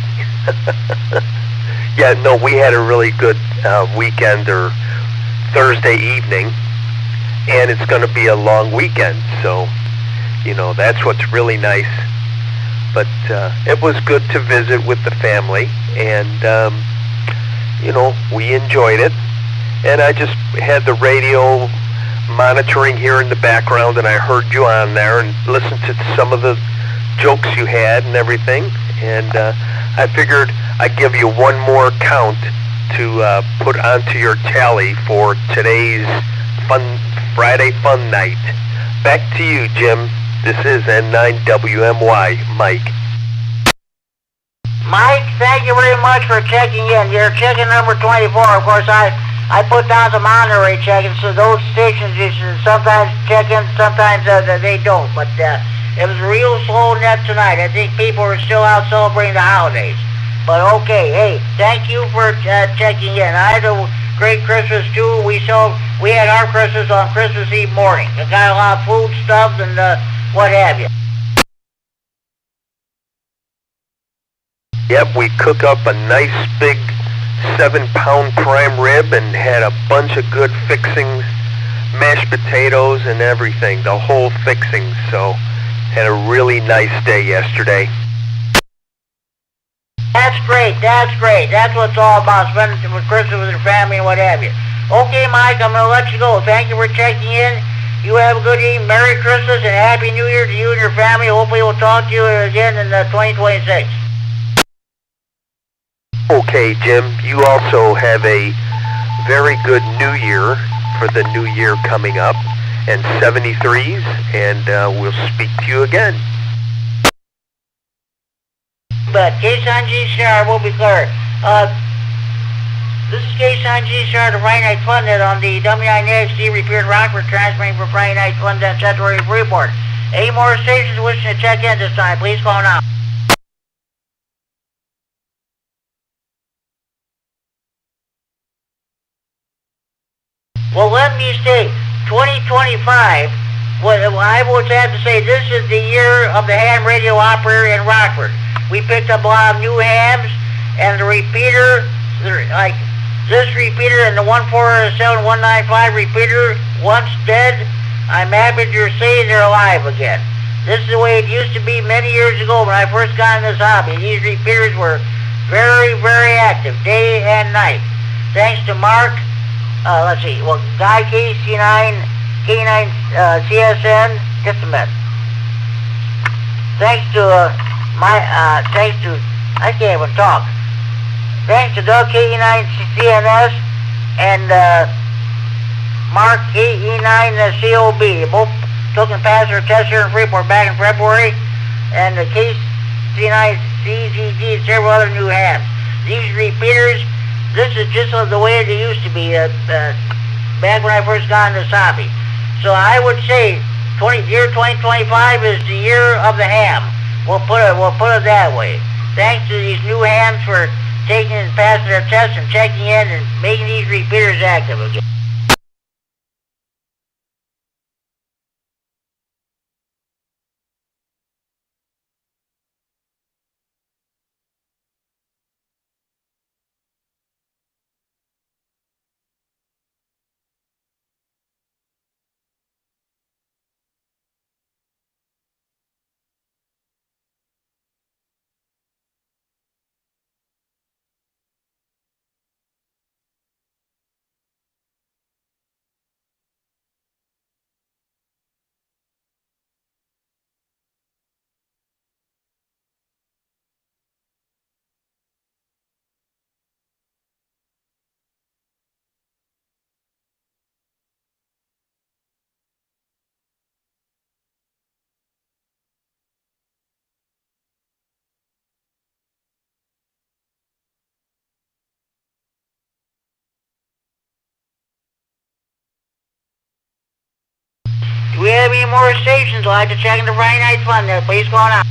Yeah, no, we had a really good weekend or Thursday evening, and it's going to be a long weekend, so, you know, that's what's really nice. But it was good to visit with the family, and, you know, we enjoyed it. And I just had the radio monitoring here in the background, and I heard you on there and listened to some of the jokes you had and everything. And I figured I'd give you one more count to put onto your tally for today's Friday fun night. Back to you, Jim. This is N9WMY, Mike. Mike, thank you very much for checking in. You're checking number 24. Of course, I put down the Monterey checking, so those stations you should sometimes check in, sometimes they don't. But it was a real slow net tonight. I think people are still out celebrating the holidays. But okay, hey, thank you for checking in. I had a great Christmas too. We had our Christmas on Christmas Eve morning. I got a lot of food stuff and what have you. Yep, we cook up a nice big 7-pound prime rib and had a bunch of good fixings, mashed potatoes and everything, the whole fixings. So had a really nice day yesterday. That's great, that's great. That's what it's all about, spending Christmas with your family and what have you. Okay, Mike, I'm going to let you go. Thank you for checking in. have a good evening. Merry Christmas and Happy New Year to you and your family. Hopefully we'll talk to you again in 2026. Okay, Jim, you also have a very good New Year for the new year coming up, and 73s, and we'll speak to you again. But K-Sign G-Star will be clear. This is K-Sign G-Star, the Friday Night Fun Net on the W9XD Repair in Rockford, transmitting for Friday Night Fun Net Central in Freeport. 8 more stations wishing to check in this time. Please call now. Well, let me say, 2025, what I would have to say, this is the year of the ham radio operator in Rockford. We picked up a lot of new hams, and the repeater, like this repeater and the 147-195 repeater, once dead, I'm happy to say they're alive again. This is the way it used to be many years ago when I first got in this hobby. These repeaters were very, very active, day and night. Thanks to Mark, Guy K9, CSN, just a minute. Thanks to I can't even talk. Thanks to Doug KE9 CNS and Mark KE9 COB. They both took and passed their test here in Freeport back in February, and the KC9 CZG and several other new hams. These repeaters, this is just the way it used to be back when I first got into this hobby. So I would say year 2025 is the year of the ham. We'll put it that way. Thanks to these new hams for taking and passing their tests and checking in and making these repeaters active again. Do we have any more stations I'd like to check into Friday Night Fun there? Please go on out.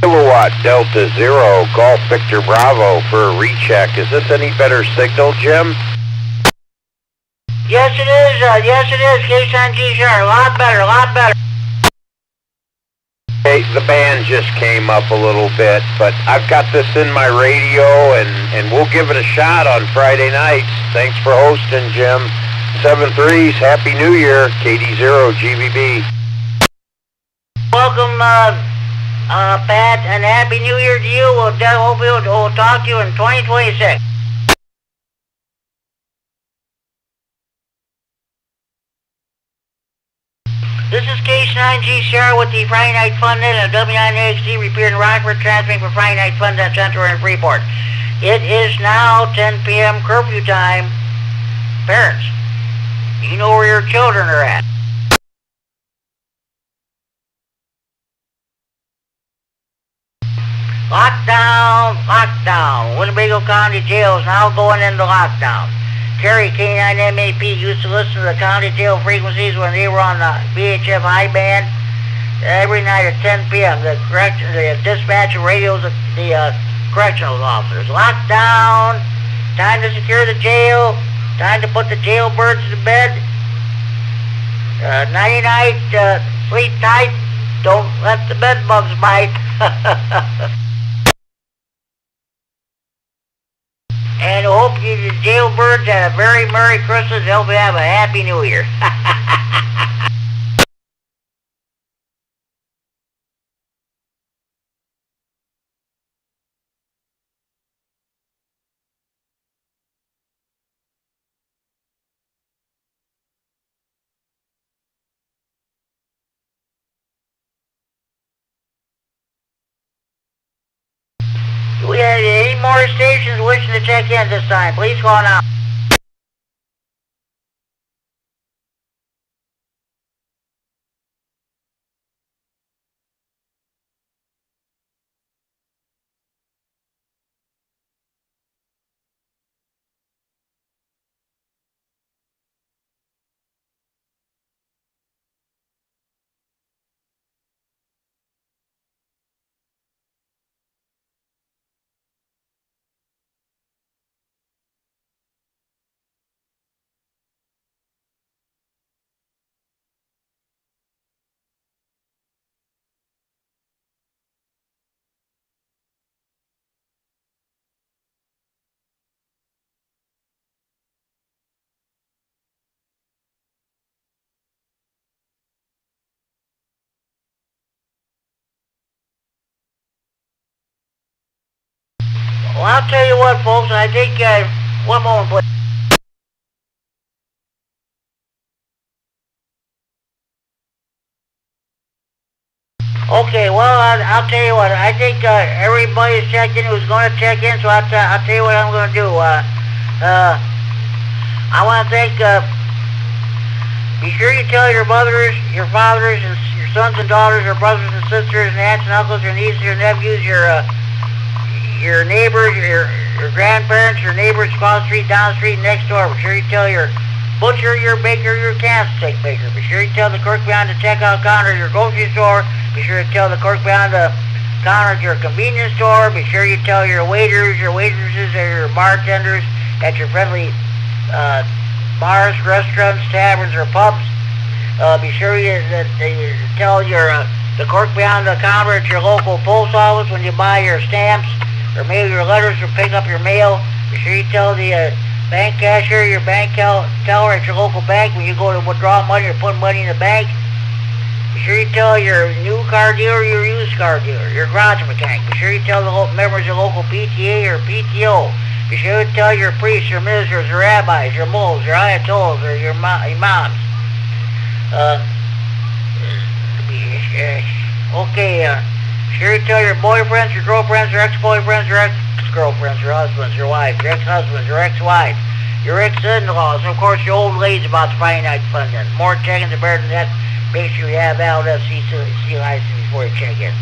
Kilowatt Delta Zero, Golf Victor Bravo for a recheck. Is this any better signal, Jim? Yes, it is. Yes, it is. K-Sign G-Star. A lot better. A lot better. Hey, the band just came up a little bit, but I've got this in my radio, and we'll give it a shot on Friday nights. Thanks for hosting, Jim. 7-3s, Happy New Year, KD0, GBB. Welcome, Pat, and Happy New Year to you. We'll talk to you in 2026. This is K9 G-Star with the Friday Night Fun Net and W9XD Repair in Rockford, transmitting for Friday Night Fun Net Center in Freeport. It is now 10 p.m. curfew time. Parents, you know where your children are at. Lockdown, lockdown. Winnebago County Jail is now going into lockdown. Kerry K9MAP used to listen to the county jail frequencies when they were on the VHF high band every night at 10 p.m. The dispatcher radios the correctional officers. Lockdown, time to secure the jail, Time to put the jailbirds to bed. Nighty night, sleep tight. Don't let the bed bugs bite. And I hope you the jailbirds had a very Merry Christmas. Hope you have a Happy New Year. Do we have any more stations wishing to check in this time? Please call now. Well, I'll tell you what, folks. I think, one moment, please. Okay, well, I'll tell you what. I think everybody's checked in who's going to check in, so I'll tell you what I'm going to do. I want to thank, be sure you tell your mothers, your fathers, and your sons and daughters, your brothers and sisters, and aunts and uncles, your nieces, your nephews, your neighbors, your grandparents, your neighbors across the street, down the street, next door. Be sure you tell your butcher, your baker, your candlestick maker. Be sure you tell the clerk behind the checkout counter at your grocery store. Be sure you tell the clerk behind the counter at your convenience store. Be sure you tell your waiters, your waitresses, or your bartenders at your friendly bars, restaurants, taverns, or pubs. Be sure you tell the clerk behind the counter at your local post office when you buy your stamps or mail your letters or pick up your mail. Be sure you tell the bank cashier, your bank teller at your local bank when you go to withdraw money or put money in the bank. Be sure you tell your new car dealer, your used car dealer, your garage mechanic. Be sure you tell the members of local PTA or PTO. Be sure to tell your priests, your ministers, your rabbis, your mullahs, your ayatollahs, or your imams. Be sure you tell your boyfriends, your girlfriends, your ex-boyfriends, your ex-girlfriends, your husbands, your wives, your ex-husbands, your ex-wives, your ex-in-laws, and of course your old ladies about the Friday night fun. And more checking the better than that. Make sure you have valid FCC license before you check in.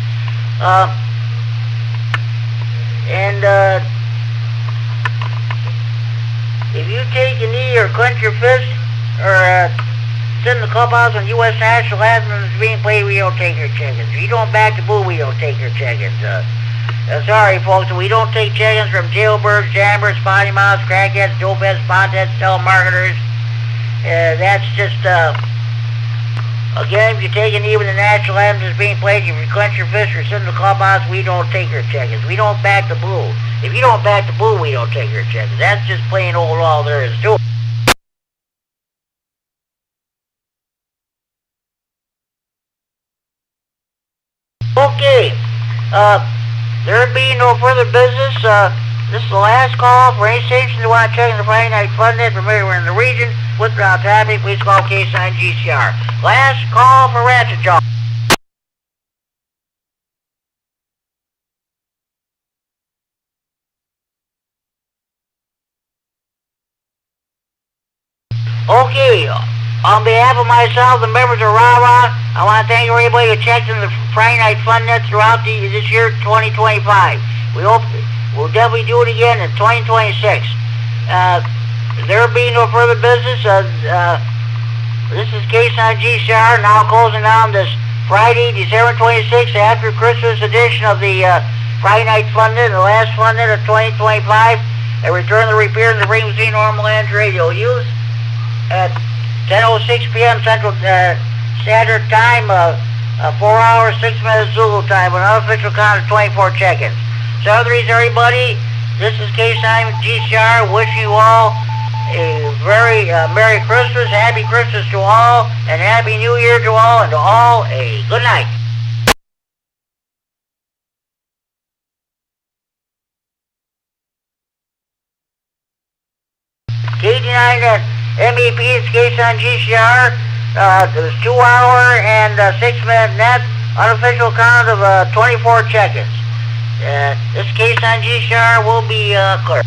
If you take a knee or clench your fist or sit in the clubhouse when U.S. national anthem is being played, we don't take your check-ins. If you don't back the boo, we don't take your check-ins. Sorry, folks, we don't take check-ins from jailbirds, jammers, spotty mouths, crackheads, dopeheads, potheads, telemarketers. That's just, again, if you take a knee when the national anthem is being played, if you clench your fist or sit in the clubhouse, we don't take your check-ins. We don't back the boo. If you don't back the boo, we don't take your check-ins. That's just plain old all there is to it. Okay, there being no further business, this is the last call for any stations that want to check in the Friday Night Fun Net from anywhere in the region. With ground traffic, please call K9GCR. Last call for Ratchet Jaw. Okay, on behalf of myself, the members of RAH, I want to thank everybody who checked in the Friday Night Fun Net throughout this year, 2025. We hope we'll definitely do it again in 2026. There being no further business, this is K9GCR now closing down this Friday, December 26th, after Christmas edition of the Friday Night Fun Net, the last Fun Net of 2025. and return the repair to the frequency normal land radio. Use at 10:06 p.m. Central Standard Time, 4 hours, 6 minutes Zulu time, with an unofficial count of 24 check-ins. So everybody, this is K-Sign GCR. Wish you all a very Merry Christmas, Happy Christmas to all, and Happy New Year to all, and to all a good night. K89 at MEP, it's K-Sign GCR. It was 2 hour and 6 minute net, unofficial count of 24 check-ins. This K-Sign GCR will be clear.